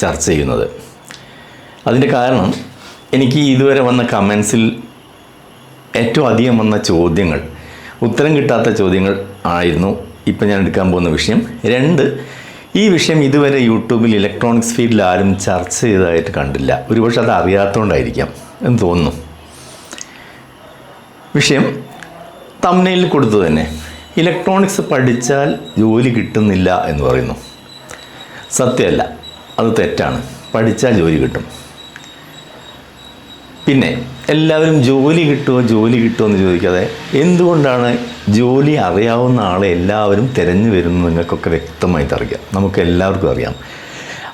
ചർച്ച ചെയ്യുന്നത്. അതിൻ്റെ കാരണം എനിക്ക് ഇതുവരെ വന്ന കമൻസിൽ ഏറ്റവും അധികം വന്ന ചോദ്യങ്ങൾ, ഉത്തരം കിട്ടാത്ത ചോദ്യങ്ങൾ ആയിരുന്നു ഇപ്പം ഞാൻ എടുക്കാൻ പോകുന്ന വിഷയം. 2, ഈ വിഷയം ഇതുവരെ യൂട്യൂബിൽ ഇലക്ട്രോണിക്സ് ഫീൽഡിൽ ആരും ചർച്ച ചെയ്തതായിട്ട് കണ്ടില്ല. ഒരുപക്ഷെ അത് അറിയാത്തതുകൊണ്ടായിരിക്കാം എന്ന് തോന്നുന്നു. വിഷയം തംബ്നെയിലിൽ കൊടുത്തു തന്നെ, ഇലക്ട്രോണിക്സ് പഠിച്ചാൽ ജോലി കിട്ടുന്നില്ല എന്ന് പറയുന്നു. സത്യമല്ല, അത് തെറ്റാണ്. പഠിച്ചാൽ ജോലി കിട്ടും. പിന്നെ എല്ലാവരും ജോലി കിട്ടുമോ എന്ന് ചോദിക്കാതെ എന്തുകൊണ്ടാണ് ജോലി അറിയാവുന്ന ആളെ എല്ലാവരും തിരഞ്ഞു വരുന്നത് നിങ്ങൾക്കൊക്കെ വ്യക്തമായിട്ട് അറിയാം. നമുക്ക് എല്ലാവർക്കും അറിയാം.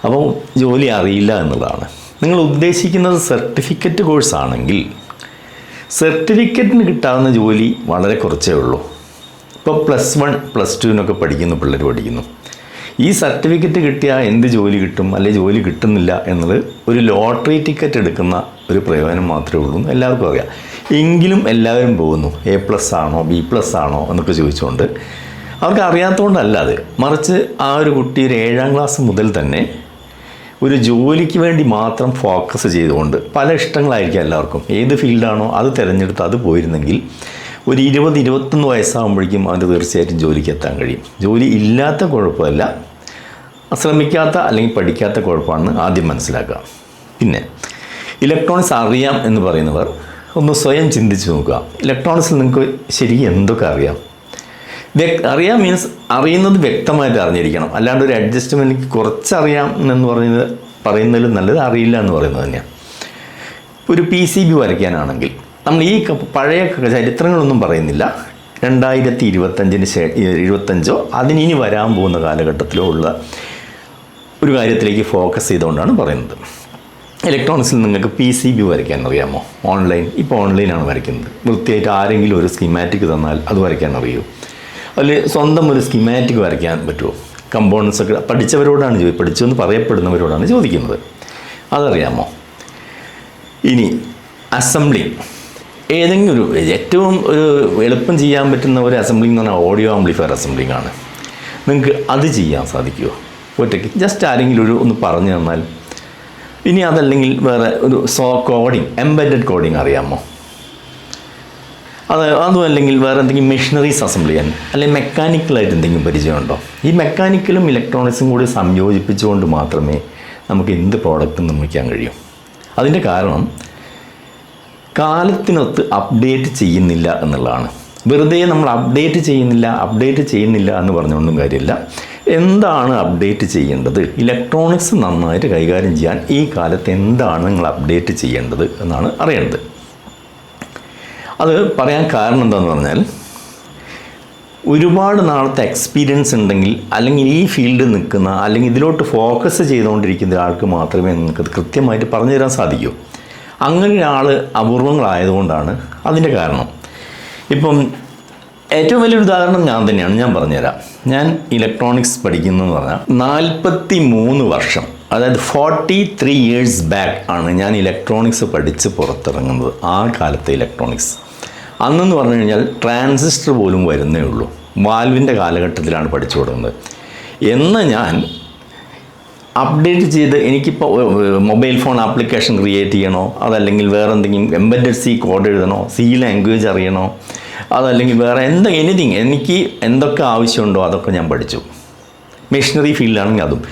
അപ്പോൾ ജോലി അറിയില്ല എന്നുള്ളതാണ്. നിങ്ങൾ ഉദ്ദേശിക്കുന്നത് സർട്ടിഫിക്കറ്റ് കോഴ്സാണെങ്കിൽ സർട്ടിഫിക്കറ്റിന് കിട്ടാവുന്ന ജോലി വളരെ കുറച്ചേ ഉള്ളൂ. ഇപ്പോൾ +1 +2 പഠിക്കുന്ന പിള്ളേർ പഠിക്കുന്നു. ഈ സർട്ടിഫിക്കറ്റ് കിട്ടിയാൽ എന്ത് ജോലി കിട്ടും, അല്ലെങ്കിൽ ജോലി കിട്ടുന്നില്ല എന്നത് ഒരു ലോട്ടറി ടിക്കറ്റ് എടുക്കുന്ന ഒരു പ്രയോജനം മാത്രമേ ഉള്ളൂ എന്ന് എല്ലാവർക്കും അറിയാം. എങ്കിലും എല്ലാവരും പോകുന്നു. A+ ആണോ B+ ആണോ എന്നൊക്കെ ചോദിച്ചുകൊണ്ട്. അവർക്ക് അറിയാത്തതുകൊണ്ടല്ല അത്, മറിച്ച് ആ ഒരു കുട്ടി ഒരു 7ാം ക്ലാസ് മുതൽ തന്നെ ഒരു ജോലിക്ക് വേണ്ടി മാത്രം ഫോക്കസ് ചെയ്തുകൊണ്ട്, പല ഇഷ്ടങ്ങളായിരിക്കും എല്ലാവർക്കും, ഏത് ഫീൽഡാണോ അത് തിരഞ്ഞെടുത്ത് അത് പോയിരുന്നെങ്കിൽ ഒരു 20-21 വയസ്സാകുമ്പോഴേക്കും അവന് തീർച്ചയായിട്ടും ജോലിക്ക് എത്താൻ കഴിയും. ജോലി ഇല്ലാത്ത കുഴപ്പമല്ല, ശ്രമിക്കാത്ത അല്ലെങ്കിൽ പഠിക്കാത്ത കുഴപ്പമാണെന്ന് ആദ്യം മനസ്സിലാക്കുക. പിന്നെ ഇലക്ട്രോണിക്സ് അറിയാം എന്ന് പറയുന്നവർ ഒന്ന് സ്വയം ചിന്തിച്ച് നോക്കുക. ഇലക്ട്രോണിക്സിൽ നിങ്ങൾക്ക് ശരിക്കും എന്തൊക്കെ അറിയാം? അറിയാം മീൻസ് അറിയുന്നത് വ്യക്തമായിട്ട് അറിഞ്ഞിരിക്കണം. അല്ലാണ്ട് ഒരു അഡ്ജസ്റ്റ്മെൻറ്റ് കുറച്ചറിയാം എന്ന് പറയുന്നതിലും നല്ലത് അറിയില്ല എന്ന് പറയുന്നത് തന്നെയാണ്. ഒരു PCB വരയ്ക്കാനാണെങ്കിൽ നമ്മൾ ഈ പഴയ ചരിത്രങ്ങളൊന്നും പറയുന്നില്ല, 2025 അതിനി വരാൻ പോകുന്ന കാലഘട്ടത്തിലോ ഉള്ള ഒരു കാര്യത്തിലേക്ക് ഫോക്കസ് ചെയ്തുകൊണ്ടാണ് പറയുന്നത്. ഇലക്ട്രോണിക്സിൽ നിങ്ങൾക്ക് PCB വരയ്ക്കാൻ അറിയാമോ? ഇപ്പോൾ ഓൺലൈനാണ് വരയ്ക്കുന്നത്. വൃത്തിയായിട്ട് ആരെങ്കിലും ഒരു സ്കീമാറ്റിക് തന്നാൽ അത് വരയ്ക്കാൻ അറിയുമോ? അതിൽ സ്വന്തം ഒരു സ്കീമാറ്റിക് വരയ്ക്കാൻ പറ്റുമോ? കമ്പോണൻസ് ഒക്കെ പഠിച്ചെന്ന് പറയപ്പെടുന്നവരോടാണ് ചോദിക്കുന്നത്. അതറിയാമോ? ഇനി അസംബ്ലിങ്, ഏതെങ്കിലും ഒരു ഏറ്റവും എളുപ്പം ചെയ്യാൻ പറ്റുന്ന ഒരു അസംബ്ലിംഗ് എന്ന് പറഞ്ഞാൽ ഓഡിയോ ആംപ്ലിഫയർ അസംബ്ലിംഗ് ആണ്. നിങ്ങൾക്ക് അത് ചെയ്യാൻ സാധിക്കുമോ ഒറ്റയ്ക്ക്? ജസ്റ്റ് ആരെങ്കിലും ഒന്ന് പറഞ്ഞു തന്നാൽ. ഇനി അതല്ലെങ്കിൽ വേറെ ഒരു കോഡിങ്, എംബെഡഡ് കോഡിങ് അറിയാമോ? അതും അല്ലെങ്കിൽ വേറെ എന്തെങ്കിലും മെഷീനറീസ് അസംബിൾ ചെയ്യാൻ, അല്ലെങ്കിൽ മെക്കാനിക്കലായിട്ട് എന്തെങ്കിലും പരിചയമുണ്ടോ? ഈ മെക്കാനിക്കലും ഇലക്ട്രോണിക്സും കൂടി സംയോജിപ്പിച്ചുകൊണ്ട് മാത്രമേ നമുക്ക് എന്ത് പ്രോഡക്റ്റും നിർമ്മിക്കാൻ കഴിയൂ. അതിൻ്റെ കാരണം കാലത്തിനൊത്ത് അപ്ഡേറ്റ് ചെയ്യുന്നില്ല എന്നുള്ളതാണ്. വെറുതെ നമ്മൾ അപ്ഡേറ്റ് ചെയ്യുന്നില്ല എന്ന് പറഞ്ഞുകൊണ്ടും കാര്യമില്ല. എന്താണ് അപ്ഡേറ്റ് ചെയ്യേണ്ടത്? ഇലക്ട്രോണിക്സ് നന്നായിട്ട് കൈകാര്യം ചെയ്യാൻ ഈ കാലത്ത് എന്താണ് നിങ്ങൾ അപ്ഡേറ്റ് ചെയ്യേണ്ടത് എന്നാണ് അറിയേണ്ടത്. അത് പറയാൻ കാരണം എന്താണെന്ന് പറഞ്ഞാൽ, ഒരുപാട് നാളത്തെ എക്സ്പീരിയൻസ് ഉണ്ടെങ്കിൽ, അല്ലെങ്കിൽ ഈ ഫീൽഡിൽ നിൽക്കുന്ന, അല്ലെങ്കിൽ ഇതിലോട്ട് ഫോക്കസ് ചെയ്തുകൊണ്ടിരിക്കുന്ന ഒരാൾക്ക് മാത്രമേ നിങ്ങൾക്കത് കൃത്യമായിട്ട് പറഞ്ഞു തരാൻ സാധിക്കൂ. അങ്ങനെ ഒരാൾ അപൂർവങ്ങളായതുകൊണ്ടാണ് അതിൻ്റെ കാരണം. ഇപ്പം ഏറ്റവും വലിയൊരു ഉദാഹരണം ഞാൻ പറഞ്ഞുതരാം. ഞാൻ ഇലക്ട്രോണിക്സ് പഠിക്കുന്നതെന്ന് പറഞ്ഞാൽ 43 വർഷം, അതായത് 43 years ബാക്ക് ആണ് ഞാൻ ഇലക്ട്രോണിക്സ് പഠിച്ച് പുറത്തിറങ്ങുന്നത്. ആ കാലത്തെ ഇലക്ട്രോണിക്സ് അന്നെന്ന് പറഞ്ഞു കഴിഞ്ഞാൽ ട്രാൻസിസ്റ്റർ പോലും വരുന്നേ ഉള്ളൂ. വാൽവിൻ്റെ കാലഘട്ടത്തിലാണ് പഠിച്ചു തുടങ്ങുന്നത്. എന്ന് ഞാൻ അപ്ഡേറ്റ് ചെയ്ത് എനിക്കിപ്പോൾ മൊബൈൽ ഫോൺ ആപ്ലിക്കേഷൻ ക്രിയേറ്റ് ചെയ്യണോ, അതല്ലെങ്കിൽ വേറെ എന്തെങ്കിലും എംബെഡഡ് C കോഡ് എഴുതണോ, C ലാംഗ്വേജ് അറിയണോ, അതല്ലെങ്കിൽ വേറെ എനിക്ക് എന്തൊക്കെ ആവശ്യമുണ്ടോ അതൊക്കെ ഞാൻ പഠിച്ചു. മെഷീനറി ഫീൽഡാണെങ്കിൽ അതും.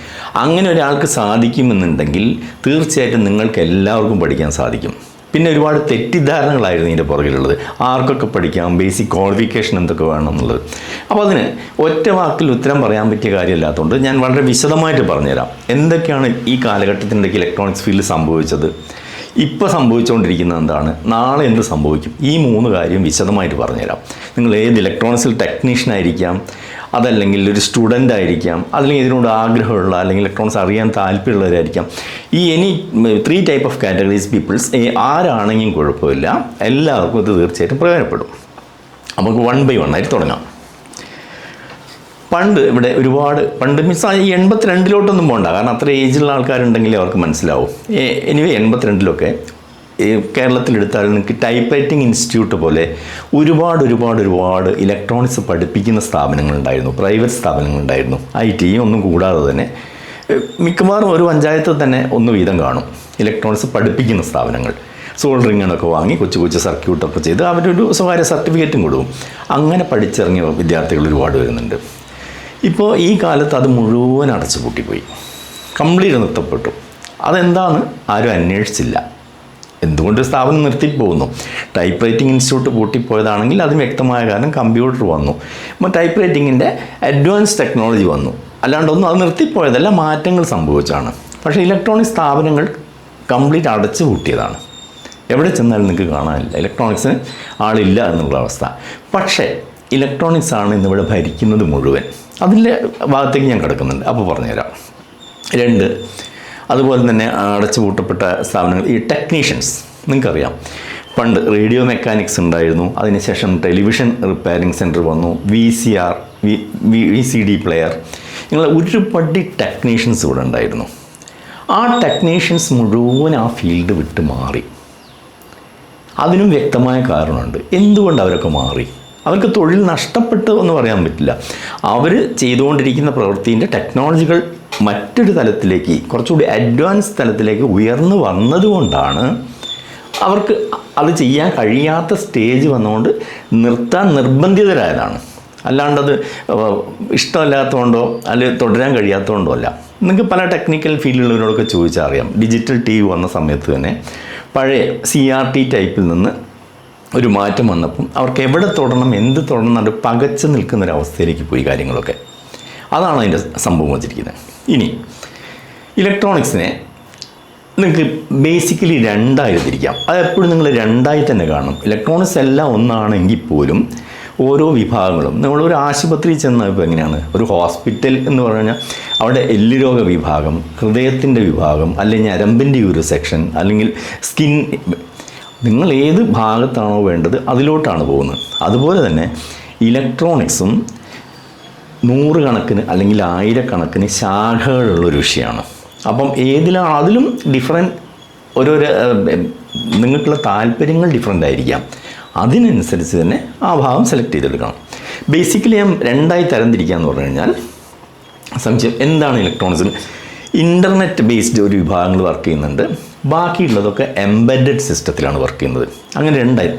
അങ്ങനെ ഒരാൾക്ക് സാധിക്കുമെന്നുണ്ടെങ്കിൽ തീർച്ചയായിട്ടും നിങ്ങൾക്ക് എല്ലാവർക്കും പഠിക്കാൻ സാധിക്കും. പിന്നെ ഒരുപാട് തെറ്റിദ്ധാരണകളായിരുന്നു ഇതിൻ്റെ പുറകിലുള്ളത്. ആർക്കൊക്കെ പഠിക്കാം, ബേസിക് ക്വാളിഫിക്കേഷൻ എന്തൊക്കെ വേണം എന്നുള്ളത്. അപ്പോൾ അതിന് ഒറ്റ വാക്കിൽ ഉത്തരം പറയാൻ പറ്റിയ കാര്യമില്ലാത്തതുകൊണ്ട് ഞാൻ വളരെ വിശദമായിട്ട് പറഞ്ഞുതരാം. എന്തൊക്കെയാണ് ഈ കാലഘട്ടത്തിനിടയ്ക്ക് ഇലക്ട്രോണിക്സ് ഫീൽഡ് സംഭവിച്ചത്, ഇപ്പോൾ സംഭവിച്ചുകൊണ്ടിരിക്കുന്നത് എന്താണ്, നാളെ എന്ത് സംഭവിക്കും, ഈ 3 കാര്യം വിശദമായിട്ട് പറഞ്ഞുതരാം. നിങ്ങൾ ഏത് ഇലക്ട്രോണിക്സിൽ ടെക്നീഷ്യനായിരിക്കാം, അതല്ലെങ്കിൽ ഒരു സ്റ്റുഡൻ്റ് ആയിരിക്കാം, അല്ലെങ്കിൽ ഇതിനോട് ആഗ്രഹമുള്ള അല്ലെങ്കിൽ ഇലക്ട്രോണിക്സ് അറിയാൻ താല്പര്യമുള്ളവരായിരിക്കാം. ഈ 3 type ഓഫ് കാറ്റഗറീസ് പീപ്പിൾസ് ആരാണെങ്കിലും കുഴപ്പമില്ല, എല്ലാവർക്കും ഇത് തീർച്ചയായിട്ടും പ്രയോജനപ്പെടും. നമുക്ക് 1 by 1 ആയിട്ട് തുടങ്ങാം. ഇവിടെ പണ്ട് മീൻസ് 82 പോകണ്ട, കാരണം അത്ര ഏജിലുള്ള ആൾക്കാരുണ്ടെങ്കിലേ അവർക്ക് മനസ്സിലാവും. 82 കേരളത്തിലെടുത്താൽ നിങ്ങൾക്ക് ടൈപ്പ് റൈറ്റിംഗ് ഇൻസ്റ്റിറ്റ്യൂട്ട് പോലെ ഒരുപാട് ഇലക്ട്രോണിക്സ് പഠിപ്പിക്കുന്ന സ്ഥാപനങ്ങളുണ്ടായിരുന്നു, പ്രൈവറ്റ് സ്ഥാപനങ്ങളുണ്ടായിരുന്നു. IT ഒന്നും കൂടാതെ തന്നെ മിക്കവാറും ഒരു പഞ്ചായത്തിൽ തന്നെ ഒന്ന് വീതം കാണും ഇലക്ട്രോണിക്സ് പഠിപ്പിക്കുന്ന സ്ഥാപനങ്ങൾ. സോൾഡറിങ്ങൊക്കെ വാങ്ങി കൊച്ചു കൊച്ചു സർക്യൂട്ടൊക്കെ ചെയ്ത് അവരൊരു സ്വകാര്യ സർട്ടിഫിക്കറ്റും കൊടുക്കും. അങ്ങനെ പഠിച്ചിറങ്ങിയ വിദ്യാർത്ഥികൾ ഒരുപാട് വരുന്നുണ്ട്. ഇപ്പോൾ ഈ കാലത്ത് അത് മുഴുവൻ അടച്ചു പൂട്ടിപ്പോയി, കംപ്ലീറ്റ് നിർത്തപ്പെട്ടു. അതെന്താണ് ആരും അന്വേഷിച്ചില്ല. എന്തുകൊണ്ട് സ്ഥാപനം നിർത്തിപ്പോകുന്നു? ടൈപ്പ് റൈറ്റിംഗ് ഇൻസ്റ്റിറ്റ്യൂട്ട് പൂട്ടിപ്പോയതാണെങ്കിൽ അതിന് വ്യക്തമായ കാരണം കമ്പ്യൂട്ടർ വന്നു, ടൈപ്പ് റൈറ്റിങ്ങിൻ്റെ അഡ്വാൻസ് ടെക്നോളജി വന്നു. അല്ലാണ്ടൊന്നും അത് നിർത്തിപ്പോയതല്ല, മാറ്റങ്ങൾ സംഭവിച്ചാണ്. പക്ഷേ ഇലക്ട്രോണിക് സ്ഥാപനങ്ങൾ കംപ്ലീറ്റ് അടച്ചു പൂട്ടിയതാണ്. എവിടെ ചെന്നാലും നിങ്ങൾക്ക് കാണാനില്ല, ഇലക്ട്രോണിക്സിന് ആളില്ല എന്നുള്ള അവസ്ഥ. പക്ഷേ ഇലക്ട്രോണിക്സ് ആണ് ഇന്നിവിടെ ഭരിക്കുന്നത് മുഴുവൻ. അതിൻ്റെ ഭാഗത്തേക്ക് ഞാൻ കിടക്കുന്നുണ്ട്, അപ്പോൾ പറഞ്ഞുതരാം. 2, അതുപോലെ തന്നെ അടച്ചുപൂട്ടപ്പെട്ട സ്ഥാപനങ്ങൾ ഈ ടെക്നീഷ്യൻസ്. നിങ്ങൾക്കറിയാം, പണ്ട് റേഡിയോ മെക്കാനിക്സ് ഉണ്ടായിരുന്നു, അതിനുശേഷം ടെലിവിഷൻ റിപ്പയറിംഗ് സെൻറ്റർ വന്നു, VCR VCD പ്ലെയർ, ഇങ്ങനെ ഒരുപടി ടെക്നീഷ്യൻസ് ഇവിടെ ഉണ്ടായിരുന്നു. ആ ടെക്നീഷ്യൻസ് മുഴുവൻ ആ ഫീൽഡ് വിട്ട് മാറി. അതിനും വ്യക്തമായ കാരണമുണ്ട്. എന്തുകൊണ്ട് അവരൊക്കെ മാറി? അവർക്ക് തൊഴിൽ നഷ്ടപ്പെട്ടു എന്ന് പറയാൻ പറ്റില്ല. അവർ ചെയ്തുകൊണ്ടിരിക്കുന്ന പ്രവൃത്തിൻ്റെ ടെക്നോളജികൾ മറ്റൊരു തലത്തിലേക്ക്, കുറച്ചുകൂടി അഡ്വാൻസ് തലത്തിലേക്ക് ഉയർന്നു വന്നതുകൊണ്ടാണ് അവർക്ക് അത് ചെയ്യാൻ കഴിയാത്ത സ്റ്റേജ് വന്നുകൊണ്ട് നിർത്താൻ നിർബന്ധിതരായതാണ്. അല്ലാണ്ടത് ഇഷ്ടമല്ലാത്തതുകൊണ്ടോ അല്ലെങ്കിൽ തുടരാൻ കഴിയാത്തതുകൊണ്ടോ അല്ല. നിങ്ങൾക്ക് പല ടെക്നിക്കൽ ഫീൽഡിലുള്ളവരോടൊക്കെ ചോദിച്ചാൽ അറിയാം. ഡിജിറ്റൽ TV വന്ന സമയത്ത് തന്നെ പഴയ CRT ടൈപ്പിൽ നിന്ന് ഒരു മാറ്റം വന്നപ്പം അവർക്ക് എവിടെ തൊടണം, എന്ത് തൊടണം എന്നൊരു പകച്ചു നിൽക്കുന്നൊരവസ്ഥയിലേക്ക് പോയി കാര്യങ്ങളൊക്കെ. അതാണ് അതിൻ്റെ സംഭവം വച്ചിരിക്കുന്നത്. ഇനി ഇലക്ട്രോണിക്സിനെ നിങ്ങൾക്ക് ബേസിക്കലി 2ആയി തിരിക്കാം. അതെപ്പോഴും നിങ്ങൾ 2ആയി തന്നെ കാണണം. ഇലക്ട്രോണിക്സ് എല്ലാം ഒന്നാണെങ്കിൽ പോലും ഓരോ വിഭാഗങ്ങളും, നമ്മളൊരു ആശുപത്രിയിൽ ചെന്നാൽ ഇപ്പോൾ എങ്ങനെയാണ്, ഒരു ഹോസ്പിറ്റൽ എന്ന് പറഞ്ഞാൽ അവിടെ എല്ലുരോഗ വിഭാഗം, ഹൃദയത്തിൻ്റെ വിഭാഗം, അല്ലെങ്കിൽ ഞരമ്പിൻ്റെ ഒരു സെക്ഷൻ, അല്ലെങ്കിൽ സ്കിൻ, നിങ്ങൾ ഏത് ഭാഗത്താണോ വേണ്ടത് അതിലോട്ടാണ് പോകുന്നത്. അതുപോലെ തന്നെ ഇലക്ട്രോണിക്സും 100 കണക്കിന് അല്ലെങ്കിൽ 1000 കണക്കിന് ശാഖകളുള്ളൊരു വിഷയമാണ്. അപ്പം ഏതിലാണ്, അതിലും ഡിഫറൻറ്റ് ഓരോരോ നിങ്ങൾക്കുള്ള താല്പര്യങ്ങൾ ഡിഫറൻ്റ് ആയിരിക്കാം. അതിനനുസരിച്ച് തന്നെ ആ ഭാഗം സെലക്ട് ചെയ്തെടുക്കണം. ബേസിക്കലി ഞാൻ 2ആയി തരംതിരിക്കുക എന്ന് പറഞ്ഞു കഴിഞ്ഞാൽ, സംശയം എന്താണ് ഇലക്ട്രോണിക്സിൽ ഇൻ്റർനെറ്റ് ബേസ്ഡ് ഒരു വിഭാഗങ്ങൾ വർക്ക് ചെയ്യുന്നുണ്ട്, ബാക്കിയുള്ളതൊക്കെ എംബെഡഡ് സിസ്റ്റത്തിലാണ് വർക്ക് ചെയ്യുന്നത്. അങ്ങനെ 2ആയി.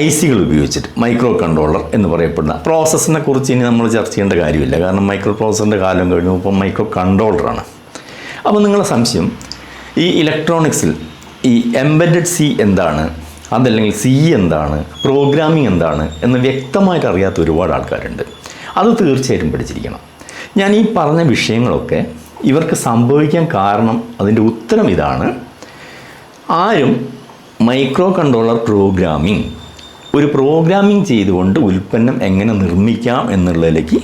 ICകൾ ഉപയോഗിച്ചിട്ട് മൈക്രോ കൺട്രോളർ എന്ന് പറയപ്പെടുന്ന പ്രോസസ്സിനെ കുറിച്ച് ഇനി നമ്മൾ ചർച്ച ചെയ്യേണ്ട കാര്യമില്ല, കാരണം മൈക്രോ പ്രോസസ്സിൻ്റെ കാലം കഴിഞ്ഞു. ഇപ്പം മൈക്രോ കൺട്രോളറാണ്. അപ്പോൾ നിങ്ങളുടെ സംശയം, ഈ ഇലക്ട്രോണിക്സിൽ ഈ എംബെഡഡ് C എന്താണ്, അതല്ലെങ്കിൽ C എന്താണ്, പ്രോഗ്രാമിംഗ് എന്താണ് എന്ന് വ്യക്തമായിട്ട് അറിയാത്ത ഒരുപാട് ആൾക്കാരുണ്ട്. അത് തീർച്ചയായിട്ടും പഠിച്ചിരിക്കണം. ഞാൻ ഈ പറഞ്ഞ വിഷയങ്ങളൊക്കെ ഇവർക്ക് സംഭവിക്കാൻ കാരണം, അതിൻ്റെ ഉത്തരം ഇതാണ്. ആരും മൈക്രോ കൺട്രോളർ പ്രോഗ്രാമിംഗ്, ഒരു പ്രോഗ്രാമിംഗ് ചെയ്തുകൊണ്ട് ഉൽപ്പന്നം എങ്ങനെ നിർമ്മിക്കാം എന്നുള്ളതിലേക്ക്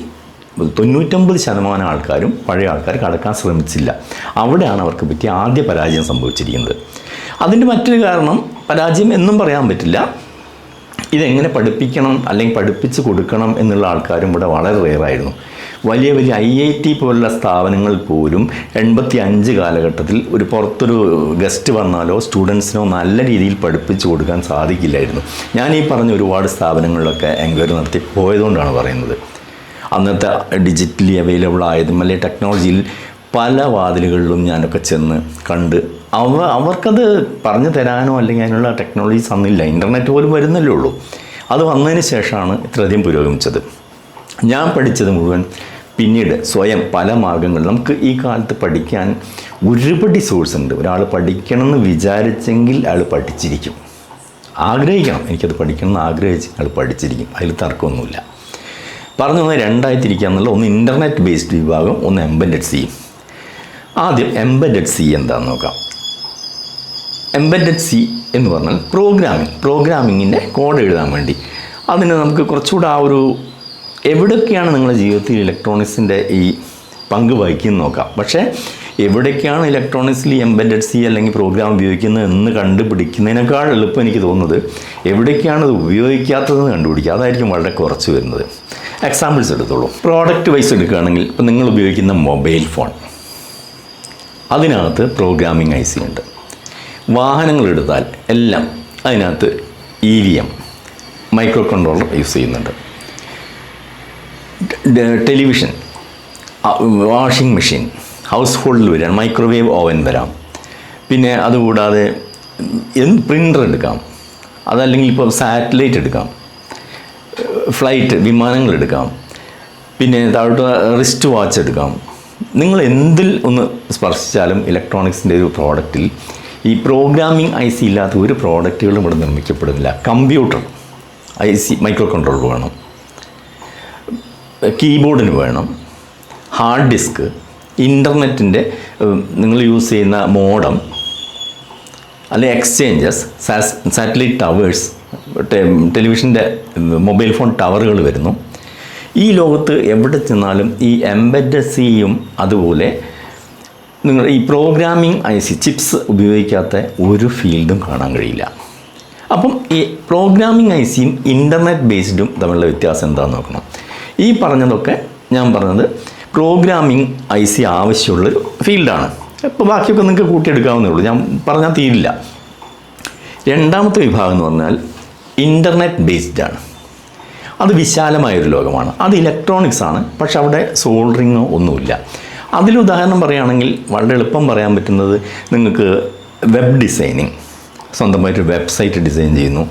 99% ആൾക്കാരും പഴയ ആൾക്കാർ കടക്കാൻ ശ്രമിച്ചില്ല. അവിടെയാണ് അവർക്ക് പറ്റിയ ആദ്യ പരാജയം സംഭവിച്ചിരിക്കുന്നത്. അതിൻ്റെ മറ്റൊരു കാരണം, പരാജയം എന്നും പറയാൻ പറ്റില്ല, ഇതെങ്ങനെ പഠിപ്പിക്കണം അല്ലെങ്കിൽ പഠിപ്പിച്ച് കൊടുക്കണം എന്നുള്ള ആൾക്കാരും ഇവിടെ വളരെ റെയറായിരുന്നു. വലിയ വലിയ IIT പോലുള്ള സ്ഥാപനങ്ങൾ പോലും 85 കാലഘട്ടത്തിൽ ഒരു പുറത്തൊരു ഗസ്റ്റ് വന്നാലോ സ്റ്റുഡൻസിനോ നല്ല രീതിയിൽ പഠിപ്പിച്ച് കൊടുക്കാൻ സാധിക്കില്ലായിരുന്നു. ഞാൻ ഈ പറഞ്ഞ ഒരുപാട് സ്ഥാപനങ്ങളിലൊക്കെ എൻക്വയറി നടത്തി പോയതുകൊണ്ടാണ് പറയുന്നത്. അന്നത്തെ ഡിജിറ്റലി അവൈലബിൾ ആയതും അല്ലെങ്കിൽ ടെക്നോളജിയിൽ പല വാതിലുകളിലും ഞാനൊക്കെ ചെന്ന് കണ്ട് അവർക്കത് പറഞ്ഞു തരാനോ അല്ലെങ്കിൽ അതിനുള്ള ടെക്നോളജീസ് അന്നില്ല. ഇൻ്റർനെറ്റ് പോലും വരുന്നല്ലേ ഉള്ളൂ. അത് വന്നതിന് ശേഷമാണ് ഇത്രയധികം പുരോഗമിച്ചത്. ഞാൻ പഠിച്ചത് മുഴുവൻ പിന്നീട് സ്വയം പല മാർഗ്ഗങ്ങളിൽ. നമുക്ക് ഈ കാലത്ത് പഠിക്കാൻ ഒരുപടി സോഴ്സ് ഉണ്ട്. ഒരാൾ പഠിക്കണമെന്ന് വിചാരിച്ചെങ്കിൽ അയാൾ പഠിച്ചിരിക്കും. ആഗ്രഹിക്കണം, എനിക്കത് പഠിക്കണം എന്ന് ആഗ്രഹിച്ച് അയാൾ പഠിച്ചിരിക്കും. അതിൽ തർക്കമൊന്നുമില്ല. പറഞ്ഞു തന്നെ 2ആയി തിരിക്കുക എന്നുള്ള, ഒന്ന് ഇൻ്റർനെറ്റ് ബേസ്ഡ് വിഭാഗം, ഒന്ന് എംബെഡഡ് C. ആദ്യം എംബെഡഡ് C എന്താണെന്ന് നോക്കാം. എംബെഡഡ് C എന്ന് പറഞ്ഞാൽ പ്രോഗ്രാമിങ്ങിൻ്റെ കോഡ് എഴുതാൻ വേണ്ടി. അതിന് നമുക്ക് കുറച്ചുകൂടെ ആ ഒരു എവിടെയൊക്കെയാണ് നിങ്ങളുടെ ജീവിതത്തിൽ ഇലക്ട്രോണിക്സിൻ്റെ ഈ പങ്ക് വഹിക്കുന്നത് നോക്കാം. പക്ഷേ എവിടേക്കാണ് ഇലക്ട്രോണിക്സിൽ എംബെഡഡ് C അല്ലെങ്കിൽ പ്രോഗ്രാം ഉപയോഗിക്കുന്നത് എന്ന് കണ്ടുപിടിക്കുന്നതിനേക്കാൾ എളുപ്പം എനിക്ക് തോന്നുന്നത് എവിടേക്കാണ് ഇത് ഉപയോഗിക്കാത്തതെന്ന് കണ്ടുപിടിക്കുക. അതായിരിക്കും വളരെ കുറച്ച് വരുന്നത്. എക്സാമ്പിൾസ് എടുത്തോളൂ. പ്രോഡക്റ്റ് വൈസ് എടുക്കുകയാണെങ്കിൽ, ഇപ്പോൾ നിങ്ങൾ ഉപയോഗിക്കുന്ന മൊബൈൽ ഫോൺ, അതിനകത്ത് പ്രോഗ്രാമിംഗ് IC ഉണ്ട്. വാഹനങ്ങൾ എടുത്താൽ എല്ലാം അതിനകത്ത് EVM മൈക്രോ കൺട്രോളർ യൂസ് ചെയ്യുന്നുണ്ട്. ടെലിവിഷൻ, വാഷിംഗ് മെഷീൻ, ഹൗസ് ഹോൾഡിൽ വരികയാണ്. മൈക്രോവേവ് ഓവൻ വരാം. പിന്നെ അതുകൂടാതെ പ്രിൻ്റർ എടുക്കാം, അതല്ലെങ്കിൽ ഇപ്പോൾ സാറ്റലൈറ്റ് എടുക്കാം, ഫ്ലൈറ്റ് വിമാനങ്ങൾ എടുക്കാം, പിന്നെ താഴോട്ട് റിസ്റ്റ് വാച്ച് എടുക്കാം. നിങ്ങൾ എന്തിൽ ഒന്ന് സ്പർശിച്ചാലും ഇലക്ട്രോണിക്സിൻ്റെ ഒരു പ്രോഡക്റ്റിൽ ഈ പ്രോഗ്രാമിംഗ് IC ഇല്ലാത്ത ഒരു പ്രോഡക്റ്റുകളും ഇവിടെ നിർമ്മിക്കപ്പെടുന്നില്ല. കമ്പ്യൂട്ടർ IC മൈക്രോ കൺട്രോളർ വേണം, കീബോർഡിന് വേണം, ഹാർഡ് ഡിസ്ക്, ഇൻ്റർനെറ്റിൻ്റെ നിങ്ങൾ യൂസ് ചെയ്യുന്ന മോഡം, അല്ലെങ്കിൽ എക്സ്ചേഞ്ചസ്, സാറ്റലൈറ്റ് ടവേഴ്സ്, ടെലിവിഷൻ്റെ മൊബൈൽ ഫോൺ ടവറുകൾ വരുന്നു. ഈ ലോകത്ത് എവിടെ ചെന്നാലും ഈ എംബെഡഡ് സിയും അതുപോലെ നിങ്ങൾ ഈ പ്രോഗ്രാമിംഗ് IC ചിപ്സ് ഉപയോഗിക്കാത്ത ഒരു ഫീൽഡും കാണാൻ കഴിയില്ല. അപ്പം ഈ പ്രോഗ്രാമിംഗ് ICയും ഇൻ്റർനെറ്റ് ബേസ്ഡും തമ്മിലുള്ള വ്യത്യാസം എന്താണെന്ന് നോക്കണം. ഈ പറഞ്ഞതൊക്കെ ഞാൻ പറഞ്ഞത് പ്രോഗ്രാമിംഗ് IC ആവശ്യമുള്ളൊരു ഫീൽഡാണ്. ഇപ്പോൾ ബാക്കിയൊക്കെ നിങ്ങൾക്ക് കൂട്ടിയെടുക്കാവുന്നേ ഉള്ളൂ, ഞാൻ പറഞ്ഞാൽ തീരില്ല. രണ്ടാമത്തെ വിഭാഗം എന്ന് പറഞ്ഞാൽ ഇൻ്റർനെറ്റ് ബേസ്ഡാണ്. അത് വിശാലമായൊരു ലോകമാണ്. അത് ഇലക്ട്രോണിക്സ് ആണ്, പക്ഷെ അവിടെ സോൾഡറിങ്ങോ ഒന്നുമില്ല. അതിലുദാഹരണം പറയുകയാണെങ്കിൽ വളരെ എളുപ്പം പറയാൻ പറ്റുന്നത്, നിങ്ങൾക്ക് വെബ് ഡിസൈനിങ്, സ്വന്തമായിട്ട് വെബ്സൈറ്റ് ഡിസൈൻ ചെയ്യുന്നു.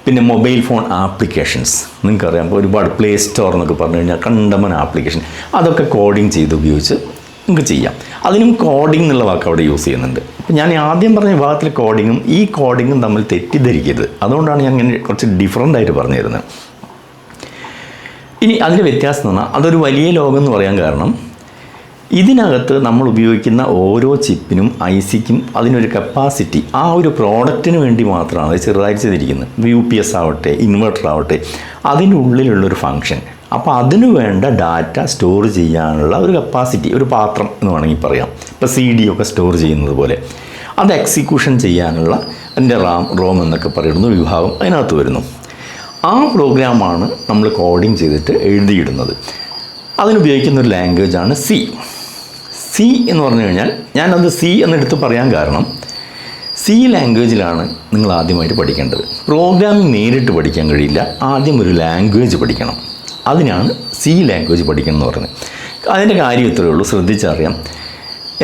പിന്നെ മൊബൈൽ ഫോൺ ആപ്ലിക്കേഷൻസ്, നിങ്ങൾക്കറിയാം ഒരുപാട് പ്ലേ സ്റ്റോർ എന്നൊക്കെ പറഞ്ഞു കഴിഞ്ഞാൽ കണ്ടമൻ ആപ്ലിക്കേഷൻ, അതൊക്കെ കോഡിങ് ചെയ്ത് ഉപയോഗിച്ച് നിങ്ങൾക്ക് ചെയ്യാം. അതിനും കോഡിംഗ് എന്നുള്ള വാക്ക് അവിടെ യൂസ് ചെയ്യുന്നുണ്ട്. അപ്പോൾ ഞാൻ ആദ്യം പറഞ്ഞ വിഭാഗത്തിൽ കോഡിങ്ങും ഈ കോഡിങ്ങും തമ്മിൽ തെറ്റിദ്ധരിക്കരുത്. അതുകൊണ്ടാണ് ഞാൻ ഇങ്ങനെ കുറച്ച് ഡിഫറൻ്റ് ആയിട്ട് പറഞ്ഞു തരുന്നത്. ഇനി അതിൻ്റെ വ്യത്യാസം എന്ന് പറഞ്ഞാൽ അതൊരു വലിയ ലോകം എന്ന് പറയാൻ കാരണം, ഇതിനകത്ത് നമ്മൾ ഉപയോഗിക്കുന്ന ഓരോ ചിപ്പിനും ICക്കും അതിനൊരു കപ്പാസിറ്റി, ആ ഒരു പ്രോഡക്റ്റിന് വേണ്ടി മാത്രമാണ് അത് ചെറുതായിട്ട് ചെയ്തിരിക്കുന്നത്. UPS ആവട്ടെ, ഇൻവെർട്ടർ ആവട്ടെ, അതിൻ്റെ ഉള്ളിലുള്ളൊരു ഫങ്ഷൻ. അപ്പോൾ അതിന് വേണ്ട ഡാറ്റ സ്റ്റോർ ചെയ്യാനുള്ള ഒരു കപ്പാസിറ്റി, ഒരു പാത്രം എന്ന് വേണമെങ്കിൽ പറയാം. ഇപ്പോൾ CD ഒക്കെ സ്റ്റോർ ചെയ്യുന്നത് പോലെ അത് എക്സിക്യൂഷൻ ചെയ്യാനുള്ള അതിൻ്റെ റോം എന്നൊക്കെ പറയുന്ന ഒരു വിഭാഗം അതിനകത്ത് വരുന്നു. ആ പ്രോഗ്രാമാണ് നമ്മൾ കോഡിങ് ചെയ്തിട്ട് എഴുതിയിടുന്നത്. അതിനുപയോഗിക്കുന്ന ഒരു ലാംഗ്വേജാണ് C. C എന്ന് പറഞ്ഞു കഴിഞ്ഞാൽ ഞാനത് C എന്നെടുത്ത് പറയാൻ കാരണം, C ലാംഗ്വേജിലാണ് നിങ്ങൾ ആദ്യമായിട്ട് പഠിക്കേണ്ടത്. പ്രോഗ്രാമിംഗ് നേരിട്ട് പഠിക്കാൻ കഴിയില്ല, ആദ്യം ഒരു ലാംഗ്വേജ് പഠിക്കണം. അതിനാണ് C ലാംഗ്വേജ് പഠിക്കണം എന്ന് പറയുന്നത്. അതിൻ്റെ കാര്യം ഇത്രയേ ഉള്ളൂ, ശ്രദ്ധിച്ചറിയാം.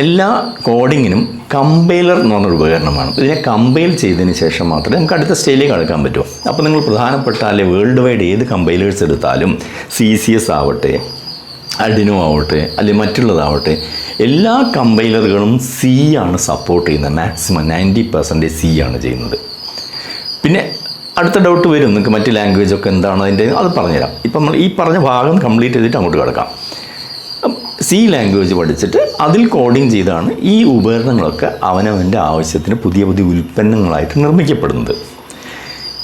എല്ലാ കോഡിങ്ങിനും കമ്പൈലർ എന്ന് പറഞ്ഞൊരു ഉപകരണമാണ്. ഇതിനെ കമ്പൈൽ ചെയ്തതിന് ശേഷം മാത്രമേ നമുക്ക് അടുത്ത സ്റ്റേജിലേക്ക് കടക്കാൻ പറ്റൂ. അപ്പോൾ നിങ്ങൾ പ്രധാനപ്പെട്ട അല്ലെങ്കിൽ വേൾഡ് വൈഡ് ഏത് കമ്പൈലേഴ്സ് എടുത്താലും, CCS ആവട്ടെ, അഡിനോ ആവട്ടെ, അല്ലെങ്കിൽ മറ്റുള്ളതാവട്ടെ, എല്ലാ കമ്പൈലറുകളും C ആണ് സപ്പോർട്ട് ചെയ്യുന്നത്. മാക്സിമം 90% C ആണ് ചെയ്യുന്നത്. പിന്നെ അടുത്ത ഡൗട്ട് വരും, നിങ്ങൾക്ക് മറ്റ് ലാംഗ്വേജൊക്കെ എന്താണ് അതിൻ്റെ, അത് പറഞ്ഞുതരാം. ഇപ്പം നമ്മൾ ഈ പറഞ്ഞ ഭാഗം കംപ്ലീറ്റ് ചെയ്തിട്ട് അങ്ങോട്ട് കിടക്കാം. C ലാംഗ്വേജ് പഠിച്ചിട്ട് അതിൽ കോഡിങ് ചെയ്താണ് ഈ ഉപകരണങ്ങളൊക്കെ അവനവൻ്റെ ആവശ്യത്തിന് പുതിയ പുതിയ ഉൽപ്പന്നങ്ങളായിട്ട് നിർമ്മിക്കപ്പെടുന്നത്.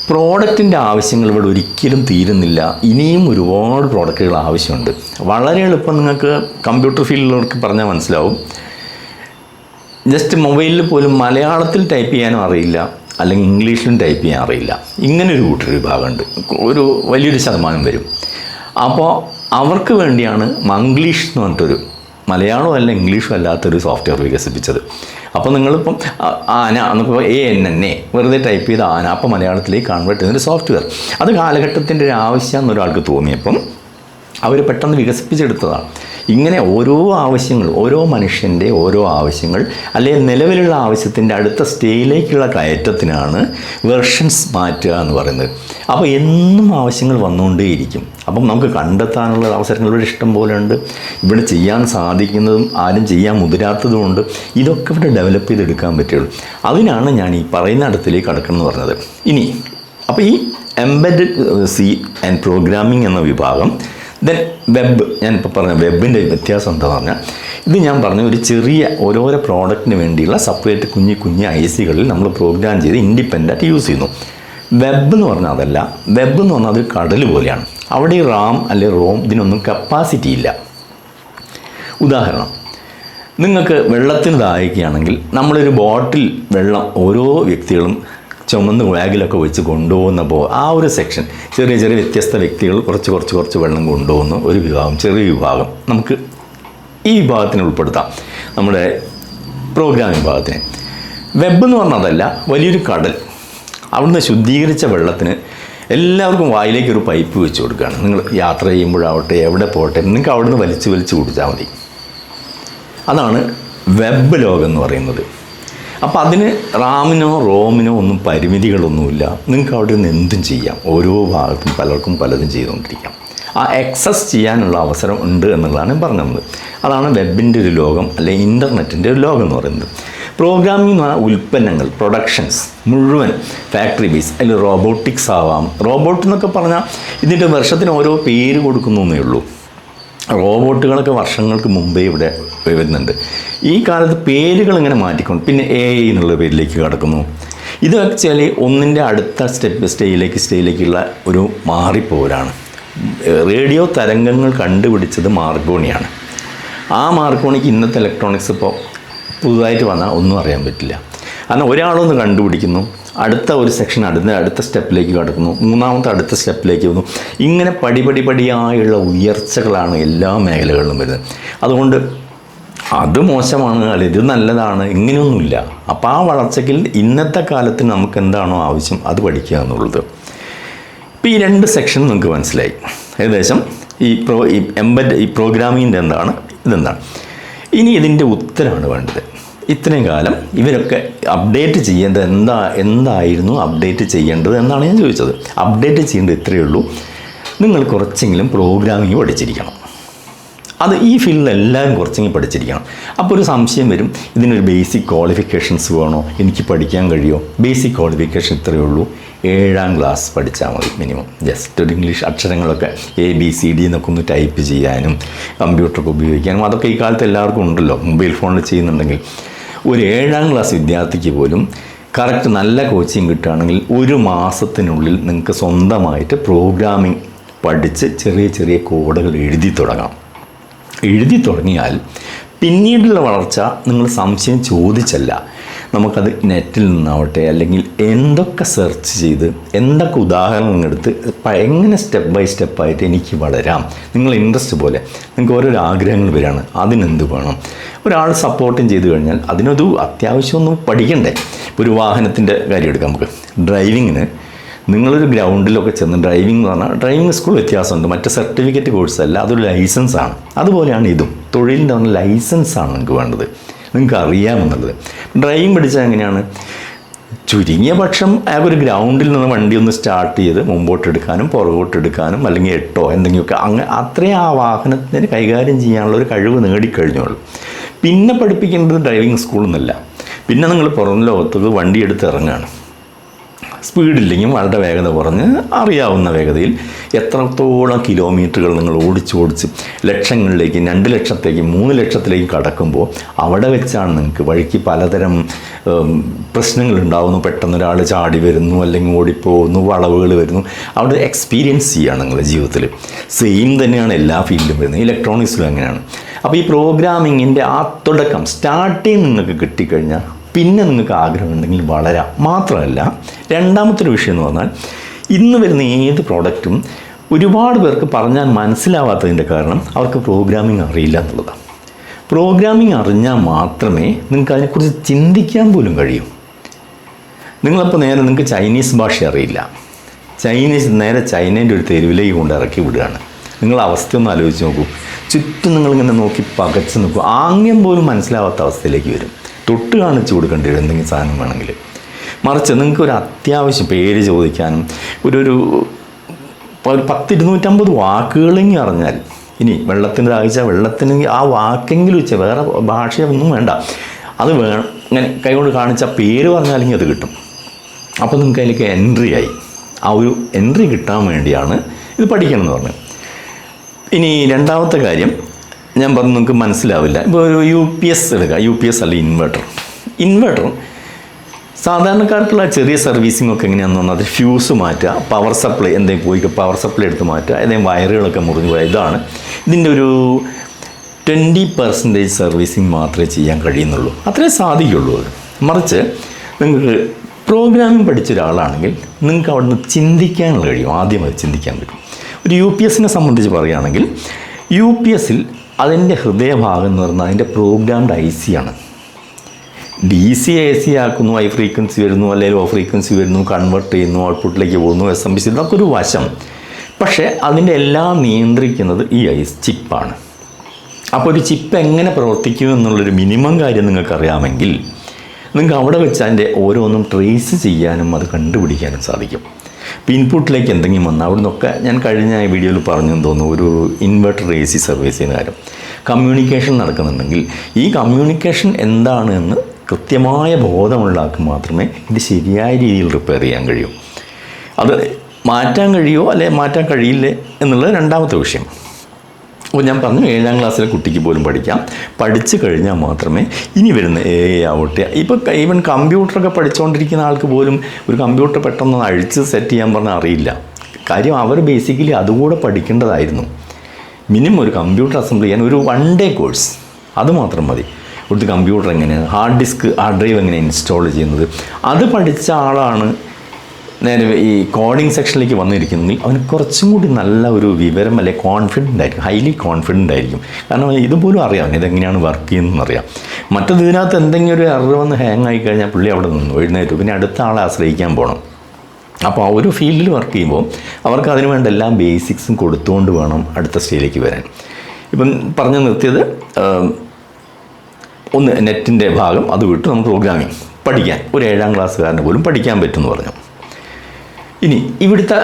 പ്രോഡക്റ്റിൻ്റെ ആവശ്യങ്ങൾ ഇവിടെ ഒരിക്കലും തീരുന്നില്ല. ഇനിയും ഒരുപാട് പ്രോഡക്റ്റുകൾ ആവശ്യമുണ്ട്. വളരെ എളുപ്പം നിങ്ങൾക്ക് കമ്പ്യൂട്ടർ ഫീൽഡിലുള്ളവർക്ക് പറഞ്ഞാൽ മനസ്സിലാവും. ജസ്റ്റ് മൊബൈലിൽ പോലും മലയാളത്തിൽ ടൈപ്പ് ചെയ്യാനും അറിയില്ല, അല്ലെങ്കിൽ ഇംഗ്ലീഷിലും ടൈപ്പ് ചെയ്യാൻ അറിയില്ല. ഇങ്ങനൊരു കൂട്ടൊരു വിഭാഗമുണ്ട്, ഒരു വലിയൊരു ശതമാനം വരും. അപ്പോൾ അവർക്ക് വേണ്ടിയാണ് മംഗ്ലീഷ് എന്ന് പറഞ്ഞിട്ടൊരു, മലയാളവും അല്ല ഇംഗ്ലീഷും അല്ലാത്തൊരു സോഫ്റ്റ്വെയർ വികസിപ്പിച്ചത്. അപ്പോൾ നിങ്ങളിപ്പം ആന എന്നൊക്കെ ANNA വെറുതെ ടൈപ്പ് ചെയ്ത് ആന, അപ്പോൾ മലയാളത്തിലേക്ക് കൺവേർട്ട് ചെയ്യുന്നൊരു സോഫ്റ്റ്വെയർ. അത് കാലഘട്ടത്തിൻ്റെ ഒരു ആവശ്യം എന്നൊരാൾക്ക് തോന്നിയപ്പം അവർ പെട്ടെന്ന് വികസിപ്പിച്ചെടുത്തതാണ്. ഇങ്ങനെ ഓരോ ആവശ്യങ്ങൾ, ഓരോ മനുഷ്യൻ്റെ ഓരോ ആവശ്യങ്ങൾ, അല്ലെങ്കിൽ നിലവിലുള്ള ആവശ്യത്തിൻ്റെ അടുത്ത സ്റ്റേജിലേക്കുള്ള കയറ്റത്തിനാണ് വെർഷൻസ് മാറ്റുക എന്ന് പറയുന്നത്. അപ്പോൾ എന്നും ആവശ്യങ്ങൾ വന്നുകൊണ്ടേയിരിക്കും. അപ്പം നമുക്ക് കണ്ടെത്താനുള്ള അവസരങ്ങൾ ഇവിടെ ഇഷ്ടം പോലെ ഉണ്ട്. ഇവിടെ ചെയ്യാൻ സാധിക്കുന്നതും ആരും ചെയ്യാൻ മുതിരാത്തതുമുണ്ട്. ഇതൊക്കെ ഇവിടെ ഡെവലപ്പ് ചെയ്തെടുക്കാൻ പറ്റുള്ളൂ. അതിനാണ് ഞാൻ ഈ പറയുന്ന അടുത്തിലേക്ക് കടക്കണം എന്ന് പറഞ്ഞത്. ഇനി അപ്പോൾ ഈ എംബെഡഡ് C ആൻഡ് പ്രോഗ്രാമിംഗ് എന്ന വിഭാഗം, ദെൻ വെബ്, ഞാനിപ്പോൾ പറഞ്ഞ വെബിൻ്റെ വ്യത്യാസം എന്താണെന്ന് പറഞ്ഞാൽ, ഇത് ഞാൻ പറഞ്ഞ ഒരു ചെറിയ ഓരോരോ പ്രോഡക്റ്റിന് വേണ്ടിയുള്ള സെപ്പറേറ്റ് കുഞ്ഞു ICകളിൽ നമ്മൾ പ്രോഗ്രാം ചെയ്ത് ഇൻഡിപെൻഡൻ്റായിട്ട് യൂസ് ചെയ്യുന്നു. വെബ് എന്ന് പറഞ്ഞാൽ അതല്ല. വെബ് എന്ന് പറഞ്ഞാൽ അതൊരു കടൽ പോലെയാണ്. അവിടെ ഈ റാം അല്ലെങ്കിൽ റോം ഇതിനൊന്നും കപ്പാസിറ്റി ഇല്ല. ഉദാഹരണം, നിങ്ങൾക്ക് വെള്ളത്തിന് ദാഹിക്കുകയാണെങ്കിൽ നമ്മളൊരു ബോട്ടിൽ വെള്ളം ഓരോ വ്യക്തികളും ചുമന്ന് ബാഗിലൊക്കെ വെച്ച് കൊണ്ടുപോകുന്നപ്പോൾ ആ ഒരു സെക്ഷൻ, ചെറിയ ചെറിയ വ്യത്യസ്ത വ്യക്തികൾ കുറച്ച് വെള്ളം കൊണ്ടുപോകുന്ന ഒരു വിഭാഗം, ചെറിയ വിഭാഗം നമുക്ക് ഈ വിഭാഗത്തിന് ഉൾപ്പെടുത്താം, നമ്മുടെ പ്രോഗ്രാമിംഗ് വിഭാഗത്തിന്. വെബ് എന്ന് പറഞ്ഞാൽ അതല്ല, വലിയൊരു കടൽ. അവിടുന്ന് ശുദ്ധീകരിച്ച വെള്ളത്തിന് എല്ലാവർക്കും വായിലേക്ക് ഒരു പൈപ്പ് വെച്ച് കൊടുക്കുകയാണ്. നിങ്ങൾ യാത്ര ചെയ്യുമ്പോഴാവട്ടെ, എവിടെ പോകട്ടെ, നിങ്ങൾക്ക് അവിടുന്ന് വലിച്ച് കുടിച്ചാൽ മതി. അതാണ് വെബ് ലോകം എന്ന് പറയുന്നത്. അപ്പോൾ അതിന് റാമിനോ റോമിനോ ഒന്നും പരിമിതികളൊന്നുമില്ല. നിങ്ങൾക്ക് അവിടെ നിന്ന് എന്തും ചെയ്യാം. ഓരോ ഭാഗത്തും പലർക്കും പലതും ചെയ്തുകൊണ്ടിരിക്കാം. ആ എക്സസ് ചെയ്യാനുള്ള അവസരം ഉണ്ട് എന്നുള്ളതാണ് പറഞ്ഞത്. അതാണ് വെബിൻ്റെ ഒരു ലോകം, അല്ലെങ്കിൽ ഇൻ്റർനെറ്റിൻ്റെ ഒരു ലോകം എന്ന് പറയുന്നത്. പ്രോഗ്രാമിംഗ് എന്ന് പറഞ്ഞാൽ ഉൽപ്പന്നങ്ങൾ, പ്രൊഡക്ഷൻസ് മുഴുവൻ ഫാക്ടറി ബേസ്. അതിൽ റോബോട്ടിക്സ് ആവാം. റോബോട്ട് എന്നൊക്കെ പറഞ്ഞാൽ ഇതിൻ്റെ വർഷത്തിന് ഓരോ പേര് കൊടുക്കുന്നേ ഉള്ളൂ. റോബോട്ടുകളൊക്കെ വർഷങ്ങൾക്ക് മുമ്പേ ഇവിടെ വരുന്നുണ്ട്. ഈ കാലത്ത് പേരുകൾ ഇങ്ങനെ മാറ്റിക്കൊണ്ട് പിന്നെ AI എന്നുള്ള പേരിലേക്ക് കടക്കുന്നു. ഇത് ആക്ച്വലി ഒന്നിൻ്റെ അടുത്ത സ്റ്റേജിലേക്കുള്ള ഒരു മാറിപ്പോരാണ്. റേഡിയോ തരംഗങ്ങൾ കണ്ടുപിടിച്ചത് മാർക്കോണിയാണ്. ആ മാർക്കോണിക്ക് ഇന്നത്തെ ഇലക്ട്രോണിക്സ് ഇപ്പോൾ പുതുതായിട്ട് വന്നാൽ ഒന്നും അറിയാൻ പറ്റില്ല. കാരണം ഒരാളൊന്ന് കണ്ടുപിടിക്കുന്നു, അടുത്ത ഒരു സെക്ഷൻ അടുത്ത സ്റ്റെപ്പിലേക്ക് കടക്കുന്നു, മൂന്നാമത്തെ അടുത്ത സ്റ്റെപ്പിലേക്ക് വന്നു. ഇങ്ങനെ പടിയായുള്ള ഉയർച്ചകളാണ് എല്ലാ മേഖലകളിലും വരുന്നത്. അതുകൊണ്ട് അത് മോശമാണ് അല്ലെങ്കിൽ ഇത് നല്ലതാണ് ഇങ്ങനെയൊന്നുമില്ല. അപ്പോൾ ആ വളർച്ചയ്ക്ക് ഇന്നത്തെ കാലത്ത് നമുക്ക് എന്താണോ ആവശ്യം അത് പഠിക്കുക എന്നുള്ളത്. ഇപ്പോൾ ഈ 2 സെക്ഷൻ നിങ്ങൾക്ക് മനസ്സിലായി ഏകദേശം. ഈ പ്രോഗ്രാമിങ്ങിൻ്റെ ഇതെന്താണ്. ഇനി ഇതിൻ്റെ ഉത്തരമാണ് വേണ്ടത്. ഇത്രയും കാലം ഇവരൊക്കെ അപ്ഡേറ്റ് ചെയ്യേണ്ടത് എന്തായിരുന്നു അപ്ഡേറ്റ് ചെയ്യേണ്ടത് എന്നാണ് ഞാൻ ചോദിച്ചത്. അപ്ഡേറ്റ് ചെയ്യേണ്ടത് ഇത്രയേ ഉള്ളൂ. നിങ്ങൾ കുറച്ചെങ്കിലും പ്രോഗ്രാമിംഗ് പഠിച്ചിരിക്കണം. അത് ഈ ഫീൽഡിൽ എല്ലാവരും കുറച്ചെങ്കിലും പഠിച്ചിരിക്കണം. അപ്പോൾ ഒരു സംശയം വരും, ഇതിനൊരു ബേസിക് ക്വാളിഫിക്കേഷൻസ് വേണോ, എനിക്ക് പഠിക്കാൻ കഴിയുമോ? ബേസിക് ക്വാളിഫിക്കേഷൻ ഇത്രയേ ഉള്ളൂ. 7ാം ക്ലാസ് പഠിച്ചാൽ മതി മിനിമം. ജസ്റ്റ് ഒരു ഇംഗ്ലീഷ് അക്ഷരങ്ങളൊക്കെ ABCD എന്നൊക്കെ ഒന്ന് ടൈപ്പ് ചെയ്യാനും കമ്പ്യൂട്ടറൊക്കെ ഉപയോഗിക്കാനും അതൊക്കെ ഈ കാലത്ത് എല്ലാവർക്കും ഉണ്ടല്ലോ. മൊബൈൽ ഫോണിൽ ചെയ്യുന്നുണ്ടെങ്കിൽ ഒരു 7ാം ക്ലാസ് വിദ്യാർത്ഥിക്ക് പോലും കറക്റ്റ് നല്ല കോച്ചിങ് കിട്ടുകയാണെങ്കിൽ 1 മാസത്തിനുള്ളിൽ നിങ്ങൾക്ക് സ്വന്തമായിട്ട് പ്രോഗ്രാമിംഗ് പഠിച്ച് ചെറിയ കോഡുകൾ എഴുതി തുടങ്ങിയാൽ പിന്നീടുള്ള വളർച്ച നിങ്ങൾ സംശയം ചോദിച്ചല്ല, നമുക്കത് നെറ്റിൽ നിന്നാവട്ടെ അല്ലെങ്കിൽ എന്തൊക്കെ സെർച്ച് ചെയ്ത് എന്തൊക്കെ ഉദാഹരണം എടുത്ത് എങ്ങനെ സ്റ്റെപ്പ് ബൈ സ്റ്റെപ്പായിട്ട് എനിക്ക് വളരാം. നിങ്ങൾ ഇൻട്രസ്റ്റ് പോലെ നിങ്ങൾക്ക് ഓരോരോ ആഗ്രഹങ്ങൾ വരികയാണ്, അതിനെന്ത് വേണം. ഒരാൾ സപ്പോർട്ടും ചെയ്ത് കഴിഞ്ഞാൽ അതിനൊരു അത്യാവശ്യമൊന്നും പഠിക്കണ്ടേ. ഒരു വാഹനത്തിൻ്റെ കാര്യം എടുക്കാം നമുക്ക്. ഡ്രൈവിങ്ങിന് നിങ്ങളൊരു ഗ്രൗണ്ടിലൊക്കെ ചെന്ന് ഡ്രൈവിംഗ് എന്ന് പറഞ്ഞാൽ ഡ്രൈവിംഗ് സ്കൂൾ വ്യത്യാസമുണ്ട്. മറ്റ് സർട്ടിഫിക്കറ്റ് കോഴ്സല്ല, അതൊരു ലൈസൻസാണ്. അതുപോലെയാണ് ഇതും. തൊഴിലിൻ്റെ പറഞ്ഞ ലൈസൻസാണ് നിങ്ങൾക്ക് വേണ്ടത്, നിങ്ങൾക്ക് അറിയാമെന്നുള്ളത്. ഡ്രൈവിംഗ് പഠിച്ചാൽ എങ്ങനെയാണ്? ചുരുങ്ങിയ പക്ഷം ഒരു ഗ്രൗണ്ടിൽ നിന്ന് വണ്ടി ഒന്ന് സ്റ്റാർട്ട് ചെയ്ത് മുമ്പോട്ടെടുക്കാനും പുറകോട്ടെടുക്കാനും അല്ലെങ്കിൽ എന്തെങ്കിലുമൊക്കെ അത്രയും ആ വാഹനത്തിന് കൈകാര്യം ചെയ്യാനുള്ള ഒരു കഴിവ് നേടിക്കഴിഞ്ഞോളൂ. പിന്നെ പഠിപ്പിക്കേണ്ടത് ഡ്രൈവിംഗ് സ്കൂളിൽ നിന്നല്ല. പിന്നെ നിങ്ങൾ പുറം ലോകത്തേക്ക് വണ്ടി എടുത്ത് ഇറങ്ങുകയാണ്. സ്പീഡില്ലെങ്കിൽ വളരെ വേഗത കുറഞ്ഞ് അറിയാവുന്ന വേഗതയിൽ എത്രത്തോളം കിലോമീറ്ററുകൾ നിങ്ങൾ ഓടിച്ച് ലക്ഷങ്ങളിലേക്ക് 2 ലക്ഷത്തേക്ക് 3 ലക്ഷത്തിലേക്ക് കടക്കുമ്പോൾ അവിടെ വെച്ചാണ് നിങ്ങൾക്ക് വഴിക്ക് പലതരം പ്രശ്നങ്ങളുണ്ടാവുന്നു. പെട്ടെന്ന് ഒരാൾ ചാടി വരുന്നു, അല്ലെങ്കിൽ ഓടിപ്പോകുന്നു, വളവുകൾ വരുന്നു. അവിടെ എക്സ്പീരിയൻസ് ചെയ്യുകയാണ് നിങ്ങളുടെ ജീവിതത്തിൽ. സെയിം തന്നെയാണ് എല്ലാ ഫീൽഡിലും വരുന്നത്. ഇലക്ട്രോണിക്സിലും അങ്ങനെയാണ്. അപ്പോൾ ഈ പ്രോഗ്രാമിങ്ങിൻ്റെ ആ തുടക്കം സ്റ്റാർട്ടിങ് നിങ്ങൾക്ക് കിട്ടിക്കഴിഞ്ഞാൽ പിന്നെ നിങ്ങൾക്ക് ആഗ്രഹമുണ്ടെങ്കിൽ വളരാം. മാത്രമല്ല, രണ്ടാമത്തൊരു വിഷയം എന്ന് പറഞ്ഞാൽ ഇന്ന് വരുന്ന ഏത് പ്രോഡക്റ്റും ഒരുപാട് പേർക്ക് പറഞ്ഞാൽ മനസ്സിലാവാത്തതിൻ്റെ കാരണം അവർക്ക് പ്രോഗ്രാമിംഗ് അറിയില്ല എന്നുള്ളതാണ്. പ്രോഗ്രാമിംഗ് അറിഞ്ഞാൽ മാത്രമേ നിങ്ങൾക്ക് അതിനെക്കുറിച്ച് ചിന്തിക്കാൻ പോലും കഴിയൂ. നിങ്ങളിപ്പോൾ നിങ്ങൾക്ക് ചൈനീസ് ഭാഷ അറിയില്ല, നേരെ ചൈനേൻ്റെ ഒരു തെരുവിലേക്ക് കൊണ്ട് ഇറക്കി വിടുകയാണ്. നിങ്ങൾ അവസ്ഥയൊന്ന് ആലോചിച്ച് നോക്കൂ. ചുറ്റും നിങ്ങളിങ്ങനെ നോക്കി പകച്ച് നോക്കൂ, ആംഗ്യം പോലും മനസ്സിലാവാത്ത അവസ്ഥയിലേക്ക് വരും. തൊട്ട് കാണിച്ചു കൊടുക്കേണ്ടി വരും എന്തെങ്കിലും സാധനം വേണമെങ്കിൽ. മറിച്ച് നിങ്ങൾക്കൊരു അത്യാവശ്യം പേര് ചോദിക്കാനും ഒരു 10-250 വാക്കുകളെങ്കിൽ അറിഞ്ഞാൽ, ഇനി വെള്ളത്തിൻ്റെ ദാഹിച്ചാൽ വെള്ളത്തിന് ആ വാക്കെങ്കിലും വെച്ചാൽ വേറെ ഭാഷയൊന്നും വേണ്ട, അത് വേണം. ഇങ്ങനെ കൈകൊണ്ട് കാണിച്ചാൽ പേര് പറഞ്ഞാലെങ്കിൽ അത് കിട്ടും. അപ്പോൾ നിങ്ങൾക്ക് അതിലേക്ക് എൻട്രി ആയി. ആ ഒരു എൻട്രി കിട്ടാൻ വേണ്ടിയാണ് ഇത് പഠിക്കണം എന്ന് പറഞ്ഞത്. ഇനി രണ്ടാമത്തെ കാര്യം ഞാൻ പറഞ്ഞു, നിങ്ങൾക്ക് മനസ്സിലാവില്ല. ഇപ്പോൾ ഒരു UPS എടുക്കുക. UPS അല്ല, ഇൻവെർട്ടർ സാധാരണക്കാർക്കുള്ള ചെറിയ സർവീസിംഗ് ഒക്കെ എങ്ങനെയാണെന്ന് പറഞ്ഞാൽ അത് ഫ്യൂസ് മാറ്റുക, പവർ സപ്ലൈ എന്തെങ്കിലും പോയി പവർ സപ്ലൈ എടുത്ത് മാറ്റുക, ഏതെങ്കിലും വയറുകളൊക്കെ മുറിഞ്ഞു പോയാൽ ഇതാണ് ഇതിൻ്റെ ഒരു 20% സർവീസിങ് മാത്രമേ ചെയ്യാൻ കഴിയുന്നുള്ളൂ. അത്രേ സാധിക്കുള്ളൂ. അത് മറിച്ച് നിങ്ങൾക്ക് പ്രോഗ്രാമിംഗ് പഠിച്ച ഒരാളാണെങ്കിൽ നിങ്ങൾക്ക് അവിടെ നിന്ന് ചിന്തിക്കാനുള്ള കഴിയും. ആദ്യം അത് ചിന്തിക്കാൻ പറ്റും. ഒരു UPSനെ സംബന്ധിച്ച് പറയുകയാണെങ്കിൽ UPSൽ അതിൻ്റെ ഹൃദയഭാഗം എന്ന് പറഞ്ഞാൽ അതിൻ്റെ പ്രോഗ്രാംഡ് IC ആണ്. DC AC ആക്കുന്നു, ഹൈ ഫ്രീക്വൻസി വരുന്നു, അല്ലെങ്കിൽ ലോ ഫ്രീക്വൻസി വരുന്നു, കൺവേർട്ട് ചെയ്യുന്നു, ഔട്ട്പുട്ടിലേക്ക് പോകുന്നു, SMPC, ഇതൊക്കെ ഒരു വശം. പക്ഷേ അതിൻ്റെ എല്ലാം നിയന്ത്രിക്കുന്നത് ഈ ചിപ്പാണ്. അപ്പോൾ ഒരു ചിപ്പ് എങ്ങനെ പ്രവർത്തിക്കും എന്നുള്ളൊരു മിനിമം കാര്യം നിങ്ങൾക്കറിയാമെങ്കിൽ നിങ്ങൾക്ക് അവിടെ വെച്ച് അതിൻ്റെ ഓരോന്നും ട്രേസ് ചെയ്യാനും അത് കണ്ടുപിടിക്കാനും സാധിക്കും. ഇപ്പോൾ ഇൻപുട്ടിലേക്ക് എന്തെങ്കിലും വന്നാൽ അവിടെ നിന്നൊക്കെ ഞാൻ കഴിഞ്ഞ വീഡിയോയിൽ പറഞ്ഞെന്ന് തോന്നുന്നു, ഒരു ഇൻവെർട്ടർ AC സർവീസ് ചെയ്യുന്ന കാര്യം, കമ്മ്യൂണിക്കേഷൻ നടക്കുന്നുണ്ടെങ്കിൽ ഈ കമ്മ്യൂണിക്കേഷൻ എന്താണ് എന്ന് കൃത്യമായ ബോധമുള്ള ആൾക്ക് മാത്രമേ ഇത് ശരിയായ രീതിയിൽ റിപ്പയർ ചെയ്യാൻ കഴിയൂ. അത് മാറ്റാൻ കഴിയുമോ അല്ലെ മാറ്റാൻ കഴിയില്ലേ എന്നുള്ളത് രണ്ടാമത്തെ വിഷയം. അപ്പോൾ ഞാൻ പറഞ്ഞു 7ാം ക്ലാസ്സിലെ കുട്ടിക്ക് പോലും പഠിക്കാം. പഠിച്ചു കഴിഞ്ഞാൽ മാത്രമേ ഇനി വരുന്ന AI ആവട്ടെ, ഇപ്പോൾ ഈവൻ കമ്പ്യൂട്ടറൊക്കെ പഠിച്ചുകൊണ്ടിരിക്കുന്ന ആൾക്ക് പോലും ഒരു കമ്പ്യൂട്ടർ പെട്ടെന്ന് അഴിച്ച് സെറ്റ് ചെയ്യാൻ പറഞ്ഞാൽ അറിയില്ല. കാര്യം അവർ ബേസിക്കലി അതുകൂടെ പഠിക്കേണ്ടതായിരുന്നു. മിനിമം ഒരു കമ്പ്യൂട്ടർ അസംബിൾ ചെയ്യാൻ ഒരു 1 ഡേ കോഴ്സ് അത് മാത്രം മതി. ഒരു കമ്പ്യൂട്ടർ എങ്ങനെയാണ്, ഹാർഡ് ഡ്രൈവ് എങ്ങനെ ഇൻസ്റ്റാൾ ചെയ്യുന്നത്, അത് പഠിച്ച ആളാണ് നേരെ ഈ കോഡിങ് സെക്ഷനിലേക്ക് വന്നിരിക്കുന്നെങ്കിൽ അവന് കുറച്ചും കൂടി നല്ല ഒരു വിവരം അല്ലെ കോൺഫിഡൻ്റ് ആയിരിക്കും, ഹൈലി കോൺഫിഡൻ്റ് ആയിരിക്കും. കാരണം ഇതുപോലും അറിയാം ഇതെങ്ങനെയാണ് വർക്ക് ചെയ്യുന്നതെന്ന് അറിയാം. മറ്റത് ഇതിനകത്ത് എന്തെങ്കിലും ഒരു എറർ വന്ന് ഹാങ് ആയി കഴിഞ്ഞാൽ പുള്ളി അവിടെ നിന്ന് എഴുന്നേറ്റു, പിന്നെ അടുത്ത ആളെ ആശ്രയിക്കാൻ പോകണം. അപ്പോൾ ആ ഒരു ഫീൽഡിൽ വർക്ക് ചെയ്യുമ്പോൾ അവർക്ക് അതിന് വേണ്ട എല്ലാ ബേസിക്സും കൊടുത്തുകൊണ്ട് വേണം അടുത്ത സ്റ്റേജിലേക്ക് വരാൻ. ഇപ്പം പറഞ്ഞു നിർത്തിയത് ഒന്ന് നെറ്റിൻ്റെ ഭാഗം, അത് വിട്ട് നമുക്ക് പ്രോഗ്രാമിങ് പഠിക്കാൻ ഒരു 7ാം ക്ലാസ്സുകാരന് പോലും പഠിക്കാൻ പറ്റുമെന്ന് പറഞ്ഞു. ഇനി ഇവിടുത്തെ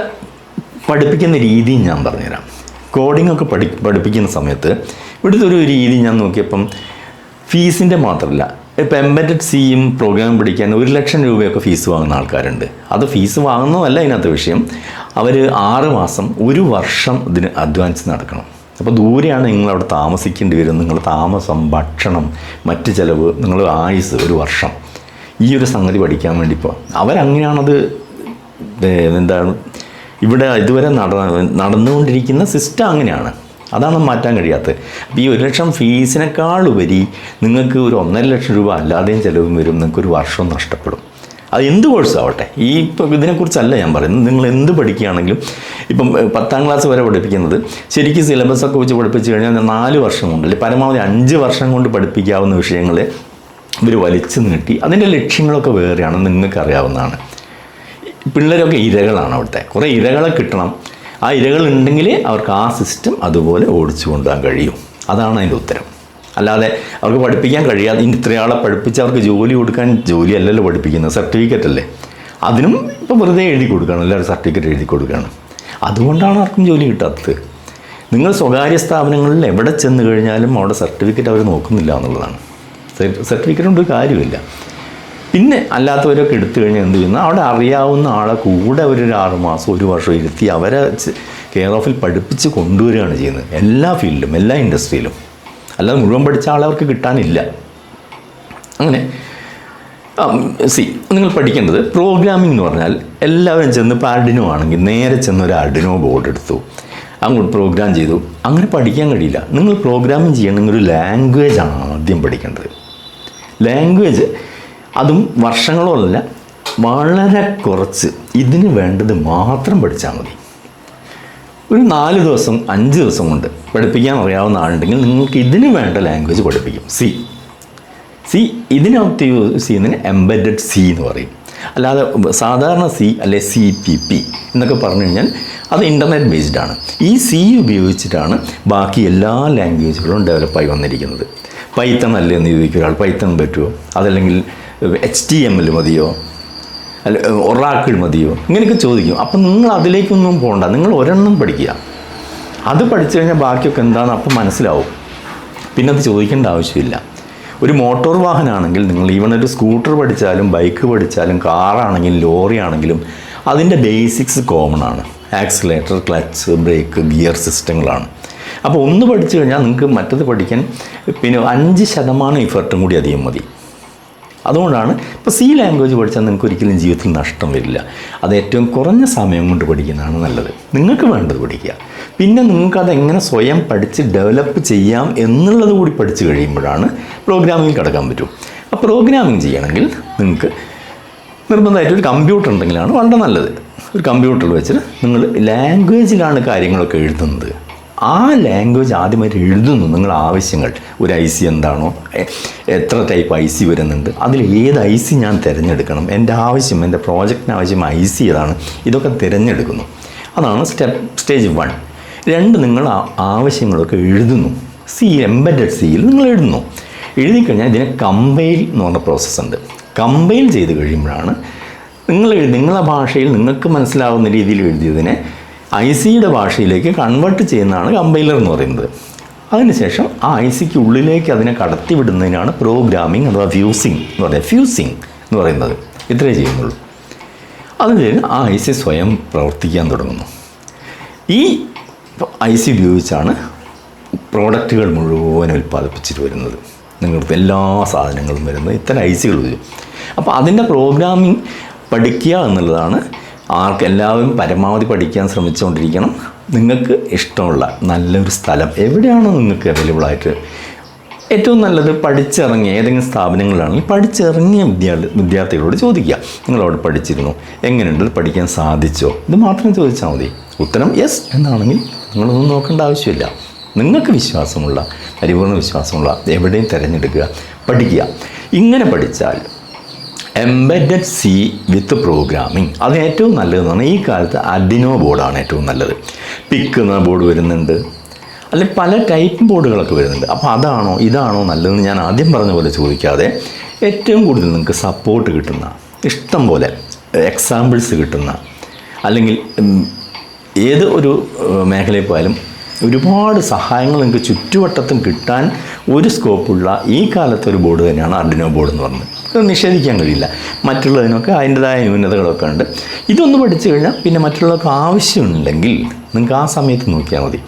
പഠിപ്പിക്കുന്ന രീതിയും ഞാൻ പറഞ്ഞുതരാം. കോഡിങ്ങൊക്കെ പഠിപ്പിക്കുന്ന സമയത്ത് ഇവിടുത്തെ ഒരു രീതി ഞാൻ നോക്കിയപ്പം ഫീസിൻ്റെ മാത്രമല്ല, ഇപ്പോൾ എംബെഡഡ് സിയും പ്രോഗ്രാം പഠിക്കാൻ 1 ലക്ഷം രൂപയൊക്കെ ഫീസ് വാങ്ങുന്ന ആൾക്കാരുണ്ട്. അത് ഫീസ് വാങ്ങുന്നതല്ല ഇതിനകത്ത് വിഷയം. അവർ 6 മാസം 1 വർഷം ഇതിന് അഡ്വാൻസ് നടക്കണം. അപ്പോൾ ദൂരെയാണ് നിങ്ങളവിടെ താമസിക്കേണ്ടി വരും. നിങ്ങൾ താമസം, ഭക്ഷണം, മറ്റ് ചിലവ്, നിങ്ങൾ ആയുസ് 1 വർഷം ഈ ഒരു സംഗതി പഠിക്കാൻ വേണ്ടി ഇപ്പോൾ അവരങ്ങനെയാണത് എന്താണ് ഇവിടെ ഇതുവരെ നടന്നുകൊണ്ടിരിക്കുന്ന സിസ്റ്റം അങ്ങനെയാണ്. അതാണ് മാറ്റാൻ കഴിയാത്തത്. അപ്പോൾ ഈ 1 ലക്ഷം ഫീസിനേക്കാളുപരി നിങ്ങൾക്ക് ഒരു 1.5 ലക്ഷം രൂപ അല്ലാതെയും ചിലവും വരും. നിങ്ങൾക്കൊരു വർഷം നഷ്ടപ്പെടും. അത് എന്ത് കോഴ്സാവട്ടെ, ഈ ഇപ്പോൾ ഇതിനെക്കുറിച്ചല്ല ഞാൻ പറയുന്നത്. നിങ്ങൾ എന്ത് പഠിക്കുകയാണെങ്കിലും ഇപ്പം 10ാം ക്ലാസ് വരെ പഠിപ്പിക്കുന്നത് ശരിക്കും സിലബസൊക്കെ വെച്ച് പഠിപ്പിച്ച് കഴിഞ്ഞാൽ 4 വർഷം കൊണ്ട് അല്ലെങ്കിൽ പരമാവധി 5 വർഷം കൊണ്ട് പഠിപ്പിക്കാവുന്ന വിഷയങ്ങളെ ഇവർ വലിച്ചു നീട്ടി അതിൻ്റെ ലക്ഷ്യങ്ങളൊക്കെ വേറെയാണെന്ന് നിങ്ങൾക്കറിയാവുന്നതാണ്. പിള്ളേരൊക്കെ ഇരകളാണ്. അവിടുത്തെ കുറേ ഇരകളെ കിട്ടണം. ആ ഇരകളുണ്ടെങ്കിൽ അവർക്ക് ആ സിസ്റ്റം അതുപോലെ ഓടിച്ചു കൊണ്ടുപോകാൻ കഴിയും. അതാണ് അതിൻ്റെ ഉത്തരം. അല്ലാതെ അവർക്ക് പഠിപ്പിക്കാൻ കഴിയാതെ ഇനി ഇത്രയാളെ പഠിപ്പിച്ച് അവർക്ക് ജോലി കൊടുക്കാൻ, ജോലി അല്ലല്ലോ പഠിപ്പിക്കുന്നത്, സർട്ടിഫിക്കറ്റ് അല്ലേ. അതിനും ഇപ്പോൾ വെറുതെ എഴുതി കൊടുക്കുകയാണ്, എല്ലാവരും സർട്ടിഫിക്കറ്റ് എഴുതി കൊടുക്കുകയാണ്. അതുകൊണ്ടാണ് ആർക്കും ജോലി കിട്ടാത്തത്. നിങ്ങൾ സ്വകാര്യ സ്ഥാപനങ്ങളിൽ എവിടെ ചെന്ന് കഴിഞ്ഞാലും അവിടെ സർട്ടിഫിക്കറ്റ് അവർ നോക്കുന്നില്ല എന്നുള്ളതാണ്. സർട്ടിഫിക്കറ്റ് കൊണ്ട് കാര്യമില്ല. പിന്നെ അല്ലാത്തവരൊക്കെ എടുത്തു കഴിഞ്ഞാൽ എന്ത് ചെയ്യുന്നു, അവിടെ അറിയാവുന്ന ആളെ കൂടെ ഒരു 6 മാസം 1 വർഷം ഇരുത്തി അവരെ കെയർ ഓഫിൽ പഠിപ്പിച്ച് കൊണ്ടുവരികയാണ് ചെയ്യുന്നത്. എല്ലാ ഫീൽഡിലും, എല്ലാ ഇൻഡസ്ട്രിയിലും. അല്ലാതെ മുഴുവൻ പഠിച്ച ആളെ അവർക്ക് കിട്ടാനില്ല. അങ്ങനെ നിങ്ങൾ പഠിക്കേണ്ടത് പ്രോഗ്രാമിംഗ് എന്ന് പറഞ്ഞാൽ എല്ലാവരും ചെന്ന് ഇപ്പോൾ ആർഡിനോ ആണെങ്കിൽ നേരെ ചെന്ന് ഒരു ആർഡിനോ ബോർഡ് എടുത്തു, അങ്ങോട്ട് പ്രോഗ്രാം ചെയ്തു. അങ്ങനെ പഠിക്കാൻ കഴിയില്ല. നിങ്ങൾ പ്രോഗ്രാമിംഗ് ചെയ്യണമെങ്കിൽ ഒരു ലാംഗ്വേജ് ആദ്യം പഠിക്കേണ്ടത്. ലാംഗ്വേജ് അതും വർഷങ്ങളോളല്ല, വളരെ കുറച്ച് ഇതിന് വേണ്ടത് മാത്രം പഠിച്ചാൽ മതി. ഒരു 4 ദിവസം 5 ദിവസം കൊണ്ട് പഠിപ്പിക്കാൻ അറിയാവുന്ന ആളുണ്ടെങ്കിൽ നിങ്ങൾക്ക് ഇതിന് വേണ്ട ലാംഗ്വേജ് പഠിപ്പിക്കും. സി ഇതിനകത്ത് യൂസ് ചെയ്യുന്നതിന് എംബെഡഡ് സി എന്ന് പറയും. അല്ലാതെ സാധാരണ സി അല്ലെ CPP എന്നൊക്കെ പറഞ്ഞു കഴിഞ്ഞാൽ അത് ഇൻ്റർനെറ്റ് ബേസ്ഡ് ആണ്. ഈ സി ഉപയോഗിച്ചിട്ടാണ് ബാക്കി എല്ലാ ലാംഗ്വേജുകളും ഡെവലപ്പായി വന്നിരിക്കുന്നത്. പൈത്തൺ അല്ലേ എന്ന് ചോദിക്കും ഒരാൾ. പൈത്തൺ പറ്റുമോ? അതല്ലെങ്കിൽ HTML മതിയോ, അല്ല ഒറാക്കിൾ മതിയോ, ഇങ്ങനെയൊക്കെ ചോദിക്കും. അപ്പം നിങ്ങൾ അതിലേക്കൊന്നും പോകണ്ട, നിങ്ങൾ ഒരെണ്ണം പഠിക്കുക. അത് പഠിച്ചു കഴിഞ്ഞാൽ ബാക്കിയൊക്കെ എന്താണെന്ന് അപ്പം മനസ്സിലാവും. പിന്നെ അത് ചോദിക്കേണ്ട ആവശ്യമില്ല. ഒരു മോട്ടോർ വാഹനമാണെങ്കിൽ നിങ്ങൾ ഈവൺ ഒരു സ്കൂട്ടർ പഠിച്ചാലും ബൈക്ക് പഠിച്ചാലും കാറാണെങ്കിലും ലോറി ആണെങ്കിലും അതിൻ്റെ ബേസിക്സ് കോമൺ ആണ്. ആക്സിലേറ്റർ, ക്ലച്ച്, ബ്രേക്ക്, ഗിയർ സിസ്റ്റങ്ങളാണ്. അപ്പോൾ ഒന്ന് പഠിച്ചു കഴിഞ്ഞാൽ നിങ്ങൾക്ക് മറ്റത് പഠിക്കാൻ പിന്നെ 5% എഫർട്ടും കൂടി അധികം മതി. അതുകൊണ്ടാണ് ഇപ്പോൾ സി ലാംഗ്വേജ് പഠിച്ചാൽ നിങ്ങൾക്ക് ഒരിക്കലും ജീവിതത്തിൽ നഷ്ടം വരില്ല. അത് ഏറ്റവും കുറഞ്ഞ സമയം കൊണ്ട് പഠിക്കുന്നതാണ് നല്ലത്. നിങ്ങൾക്ക് വേണ്ടത് പഠിക്കുക. പിന്നെ നിങ്ങൾക്കത് എങ്ങനെ സ്വയം പഠിച്ച് ഡെവലപ്പ് ചെയ്യാം എന്നുള്ളത് കൂടി പഠിച്ചു കഴിയുമ്പോഴാണ് പ്രോഗ്രാമിംഗ് കടക്കാൻ പറ്റും. ആ പ്രോഗ്രാമിംഗ് ചെയ്യണമെങ്കിൽ നിങ്ങൾക്ക് നിർബന്ധമായിട്ട് ഒരു കമ്പ്യൂട്ടർ ഉണ്ടെങ്കിലാണ് വളരെ നല്ലത്. ഒരു കമ്പ്യൂട്ടറിൽ വെച്ചിട്ട് നിങ്ങൾ ലാംഗ്വേജിലാണ് കാര്യങ്ങളൊക്കെ എഴുതുന്നത്. ആ ലാംഗ്വേജ് ആദ്യമായിട്ട് എഴുതുന്നു. നിങ്ങളുടെ ആവശ്യങ്ങൾ, ഒരു IC എന്താണോ, എത്ര ടൈപ്പ് IC വരുന്നുണ്ട്, അതിൽ ഏത് IC ഞാൻ തിരഞ്ഞെടുക്കണം, എൻ്റെ ആവശ്യം, എൻ്റെ പ്രോജക്റ്റിന് ആവശ്യം IC ഏതാണ്, ഇതൊക്കെ തിരഞ്ഞെടുക്കുന്നു. അതാണ് സ്റ്റേജ് 1. 2 നിങ്ങൾ ആവശ്യങ്ങളൊക്കെ എഴുതുന്നു. സി എംബഡഡ് സിയിൽ നിങ്ങൾ എഴുതുന്നു. എഴുതിക്കഴിഞ്ഞാൽ ഇതിനെ കമ്പൈൽ എന്ന് പറഞ്ഞ പ്രോസസ്സുണ്ട്. കമ്പൈൽ ചെയ്ത് കഴിയുമ്പോഴാണ് നിങ്ങളുടെ ഭാഷയിൽ നിങ്ങൾക്ക് മനസ്സിലാവുന്ന രീതിയിൽ എഴുതിയതിനെ ICയുടെ ഭാഷയിലേക്ക് കൺവേർട്ട് ചെയ്യുന്നതാണ് കമ്പൈലർ എന്ന് പറയുന്നത്. അതിനുശേഷം ആ ICക്ക് ഉള്ളിലേക്ക് അതിനെ കടത്തി വിടുന്നതിനാണ് പ്രോഗ്രാമിംഗ് അഥവാ ഫ്യൂസിങ് എന്ന് പറയുന്നത്. ഇത്രയേ ചെയ്യുന്നുള്ളൂ. അതിന് ആ IC സ്വയം പ്രവർത്തിക്കാൻ തുടങ്ങുന്നു. ഈ IC ഉപയോഗിച്ചാണ് പ്രോഡക്റ്റുകൾ മുഴുവൻ ഉൽപ്പാദിപ്പിച്ചിട്ട് വരുന്നത്. നിങ്ങൾക്ക് എല്ലാ സാധനങ്ങളും വരുന്നത് ഇത്തരം ICകൾ ഉപയോഗിക്കും. അപ്പോൾ അതിൻ്റെ പ്രോഗ്രാമിംഗ് പഠിക്കുക എന്നുള്ളതാണ് എല്ലാവരും പരമാവധി പഠിക്കാൻ ശ്രമിച്ചുകൊണ്ടിരിക്കണം. നിങ്ങൾക്ക് ഇഷ്ടമുള്ള നല്ലൊരു സ്ഥലം എവിടെയാണോ നിങ്ങൾക്ക് അവൈലബിളായിട്ട് ഏറ്റവും നല്ലത് പഠിച്ചിറങ്ങിയ ഏതെങ്കിലും സ്ഥാപനങ്ങളിലാണെങ്കിൽ പഠിച്ചിറങ്ങിയ വിദ്യാർത്ഥികളോട് ചോദിക്കുക, നിങ്ങളവിടെ പഠിച്ചിരുന്നു, എങ്ങനെയുണ്ട്, പഠിക്കാൻ സാധിച്ചോ, ഇത് മാത്രം ചോദിച്ചാൽ മതി. ഉത്തരം യെസ് എന്നാണെങ്കിൽ നിങ്ങളൊന്നും നോക്കേണ്ട ആവശ്യമില്ല. നിങ്ങൾക്ക് വിശ്വാസമുള്ള, പരിപൂർണ്ണ വിശ്വാസമുള്ള എവിടെയും തിരഞ്ഞെടുക്കുക, പഠിക്കുക. ഇങ്ങനെ പഠിച്ചാൽ എംബഡഡ് സി വിത്ത് പ്രോഗ്രാമിംഗ് അത് ഏറ്റവും നല്ലതെന്നാണ്. ഈ കാലത്ത് അർഡിനോ ബോർഡാണ് ഏറ്റവും നല്ലത്. പിക്ക് എന്ന ബോർഡ് വരുന്നുണ്ട്, അല്ലെങ്കിൽ പല ടൈപ്പ് ബോർഡുകളൊക്കെ വരുന്നുണ്ട്. അപ്പോൾ അതാണോ ഇതാണോ നല്ലതെന്ന് ഞാൻ ആദ്യം പറഞ്ഞ പോലെ ചോദിക്കാതെ ഏറ്റവും കൂടുതൽ നിങ്ങൾക്ക് സപ്പോർട്ട് കിട്ടുന്ന, ഇഷ്ടം പോലെ എക്സാമ്പിൾസ് കിട്ടുന്ന, അല്ലെങ്കിൽ ഏത് ഒരു മേഖലയിൽ പോയാലും ഒരുപാട് സഹായങ്ങൾ നിങ്ങൾക്ക് ചുറ്റുവട്ടത്തും കിട്ടാൻ ഒരു സ്കോപ്പുള്ള ഈ കാലത്തെ ഒരു ബോർഡ് തന്നെയാണ് അർഡിനോ ബോർഡ് എന്ന് പറഞ്ഞത്. ഇത് നിഷേധിക്കാൻ കഴിയില്ല. മറ്റുള്ളതിനൊക്കെ അതിൻ്റെതായ ന്യൂനതകളൊക്കെ ഉണ്ട്. ഇതൊന്ന് പഠിച്ചു കഴിഞ്ഞാൽ പിന്നെ മറ്റുള്ളവർക്ക് ആവശ്യമുണ്ടെങ്കിൽ നിങ്ങൾക്ക് ആ സമയത്ത് നോക്കിയാൽ മതി.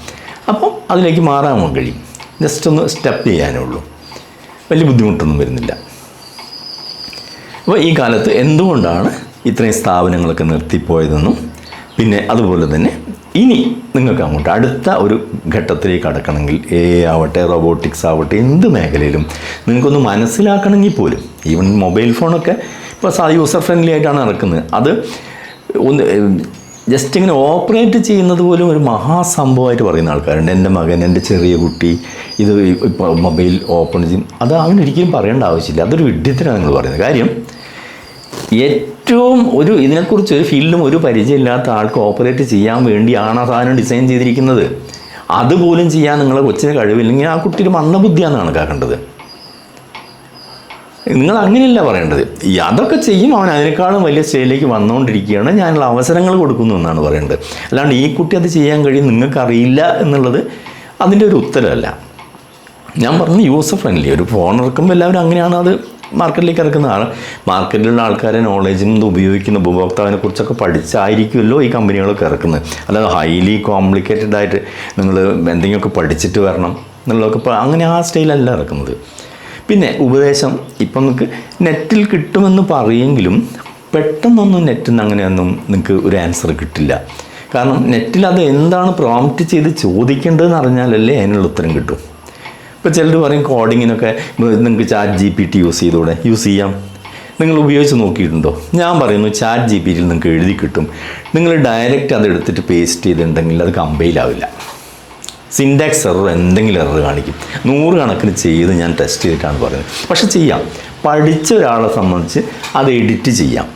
അപ്പം അതിലേക്ക് മാറാൻ കഴിയും. ജസ്റ്റ് ഒന്ന് സ്റ്റെപ്പ് ചെയ്യാനേ ഉള്ളൂ. വലിയ ബുദ്ധിമുട്ടൊന്നും വരുന്നില്ല. അപ്പോൾ ഈ കാലത്ത് എന്തുകൊണ്ടാണ് ഇത്രയും സ്ഥാപനങ്ങളൊക്കെ നിർത്തിപ്പോയതെന്നും, പിന്നെ അതുപോലെ തന്നെ ഇനി നിങ്ങൾക്ക് അങ്ങോട്ട് അടുത്ത ഒരു ഘട്ടത്തിലേക്ക് കടക്കണമെങ്കിൽ ആവട്ടെ, റോബോട്ടിക്സ് ആവട്ടെ, എന്ത് മേഖലയിലും നിങ്ങൾക്കൊന്ന് മനസ്സിലാക്കണമെങ്കിൽ പോലും, ഈവൻ മൊബൈൽ ഫോണൊക്കെ ഇപ്പോൾ യൂസർ ഫ്രണ്ട്ലി ആയിട്ടാണ് ഇറക്കുന്നത്. അത് ഒന്ന് ജസ്റ്റ് ഇങ്ങനെ ഓപ്പറേറ്റ് ചെയ്യുന്നത് പോലും ഒരു മഹാസംഭവമായിട്ട് പറയുന്ന ആൾക്കാരുണ്ട്. എൻ്റെ മകൻ, എൻ്റെ ചെറിയ കുട്ടി ഇത് ഇപ്പോൾ മൊബൈൽ ഓപ്പൺ ചെയ്യും. അത് അങ്ങനെ ഒരിക്കലും പറയേണ്ട ആവശ്യമില്ല. അതൊരു വിഡ്ഢിത്തരാണ് നിങ്ങൾ പറയുന്നത്. കാര്യം ഏറ്റവും ഇതിനെക്കുറിച്ച് ഒരു ഫീൽഡും ഒരു പരിചയമില്ലാത്ത ആൾക്ക് ഓപ്പറേറ്റ് ചെയ്യാൻ വേണ്ടിയാണ് ആ സാധനം ഡിസൈൻ ചെയ്തിരിക്കുന്നത്. അതുപോലും ചെയ്യാൻ നിങ്ങളെ കൊച്ചിന് കഴിവില്ലെങ്കിൽ ആ കുട്ടിയുടെ മന്ദബുദ്ധിയാണെന്ന് കണക്കാക്കേണ്ടത്. നിങ്ങൾ അങ്ങനെയല്ല പറയേണ്ടത്. അതൊക്കെ ചെയ്യും, അവൻ അതിനേക്കാളും വലിയ സ്റ്റേജിലേക്ക് വന്നുകൊണ്ടിരിക്കുകയാണ്, ഞാനുള്ള അവസരങ്ങൾ കൊടുക്കുന്നു എന്നാണ് പറയേണ്ടത്. അല്ലാണ്ട് ഈ കുട്ടി അത് ചെയ്യാൻ കഴിയും നിങ്ങൾക്കറിയില്ല എന്നുള്ളത് അതിൻ്റെ ഒരു ഉത്തരമല്ല. ഞാൻ പറഞ്ഞു യൂസർ ഫ്രണ്ട്ലി. ഒരു ഫോൺ ഇറക്കുമ്പോൾ എല്ലാവരും അങ്ങനെയാണ് അത് മാർക്കറ്റിലേക്ക് ഇറക്കുന്ന മാർക്കറ്റിലുള്ള ആൾക്കാരെ നോളേജും ഇത് ഉപയോഗിക്കുന്ന ഉപഭോക്താവിനെ കുറിച്ചൊക്കെ പഠിച്ചായിരിക്കുമല്ലോ ഈ കമ്പനികളൊക്കെ ഇറക്കുന്നത്. അല്ലാതെ ഹൈലി കോംപ്ലിക്കേറ്റഡ് ആയിട്ട് നിങ്ങൾ എന്തെങ്കിലുമൊക്കെ പഠിച്ചിട്ട് വരണം എന്നുള്ളതൊക്കെ അങ്ങനെ ആ സ്റ്റൈലല്ല ഇറക്കുന്നത്. പിന്നെ ഉപദേശം ഇപ്പം നിങ്ങൾക്ക് നെറ്റിൽ കിട്ടുമെന്ന് പറയുമെങ്കിലും പെട്ടെന്നൊന്നും നെറ്റിൽ നിന്ന് അങ്ങനെയൊന്നും നിങ്ങൾക്ക് ഒരു ആൻസർ കിട്ടില്ല. കാരണം നെറ്റിൽ അത് എന്താണ് പ്രോംപ്റ്റ് ചെയ്ത് ചോദിക്കേണ്ടതെന്ന് അറിഞ്ഞാലല്ലേ അതിനുള്ള ഉത്തരം കിട്ടും. ഇപ്പോൾ ചിലർ പറയും കോഡിങ്ങിനൊക്കെ നിങ്ങൾക്ക് ChatGPT യൂസ് ചെയ്യാം. നിങ്ങൾ ഉപയോഗിച്ച് നോക്കിയിട്ടുണ്ടോ? ഞാൻ പറയുന്നു ChatGPT നിങ്ങൾക്ക് എഴുതി കിട്ടും. നിങ്ങൾ ഡയറക്റ്റ് അത് എടുത്തിട്ട് പേസ്റ്റ് ചെയ്തിട്ടുണ്ടെങ്കിൽ അത് കമ്പൈലാവില്ല. സിൻടാക്സ് എറർ, എന്തെങ്കിലും എറർ കാണിക്കും. 100 കണക്കിന് ചെയ്ത് ഞാൻ ടെസ്റ്റ് ചെയ്തിട്ടാണ് പറയുന്നത്. പക്ഷെ ചെയ്യാം. പഠിച്ച ഒരാളെ സംബന്ധിച്ച് അത് എഡിറ്റ് ചെയ്യാം.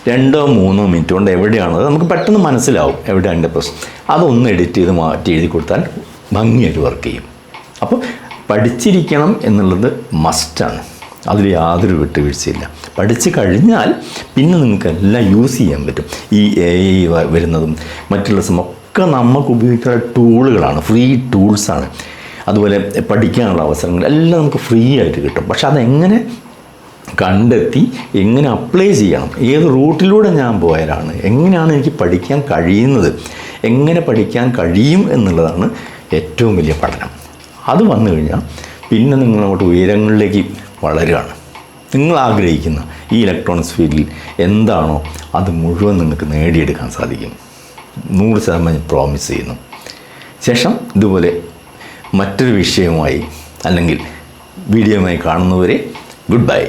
2-3 മിനിറ്റ് കൊണ്ട് എവിടെയാണത് നമുക്ക് പെട്ടെന്ന് മനസ്സിലാവും എവിടെയാണ് അതിൻ്റെ പ്രശ്നം. അതൊന്ന് എഡിറ്റ് ചെയ്ത് മാറ്റി എഴുതി കൊടുത്താൽ ഭംഗിയായിട്ട് വർക്ക് ചെയ്യും. അപ്പോൾ പഠിച്ചിരിക്കണം എന്നുള്ളത് മസ്റ്റാണ്. അതിൽ യാതൊരു വിട്ടുവീഴ്ചയില്ല. പഠിച്ചു കഴിഞ്ഞാൽ പിന്നെ നിങ്ങൾക്ക് എല്ലാം യൂസ് ചെയ്യാൻ പറ്റും. ഈ AI വരുന്നതും മറ്റുള്ള ഒക്കെ നമുക്ക് ഉപയോഗിക്കുന്ന ടൂളുകളാണ്, ഫ്രീ ടൂൾസാണ്. അതുപോലെ പഠിക്കാനുള്ള അവസരങ്ങൾ എല്ലാം നമുക്ക് ഫ്രീ ആയിട്ട് കിട്ടും. പക്ഷെ അതെങ്ങനെ കണ്ടെത്തി എങ്ങനെ അപ്ലൈ ചെയ്യണം, ഏത് റൂട്ടിലൂടെ ഞാൻ പോയാലാണ്, എങ്ങനെയാണ് എനിക്ക് പഠിക്കാൻ കഴിയുന്നത്, എങ്ങനെ പഠിക്കാൻ കഴിയും എന്നുള്ളതാണ് ഏറ്റവും വലിയ പഠനം. അത് വന്നു കഴിഞ്ഞാൽ പിന്നെ നിങ്ങൾ അങ്ങോട്ട് ഉയരങ്ങളിലേക്ക് വളരുകയാണ്. നിങ്ങൾ ആഗ്രഹിക്കുന്ന ഈ ഇലക്ട്രോണിക്സ് ഫീൽഡിൽ എന്താണോ അത് മുഴുവൻ നിങ്ങൾക്ക് നേടിയെടുക്കാൻ സാധിക്കും. 100% പ്രോമിസ് ചെയ്യുന്നു. ശേഷം ഇതുപോലെ മറ്റൊരു വിഷയവുമായി അല്ലെങ്കിൽ വീഡിയോയുമായി കാണുന്നവരെ ഗുഡ് ബൈ.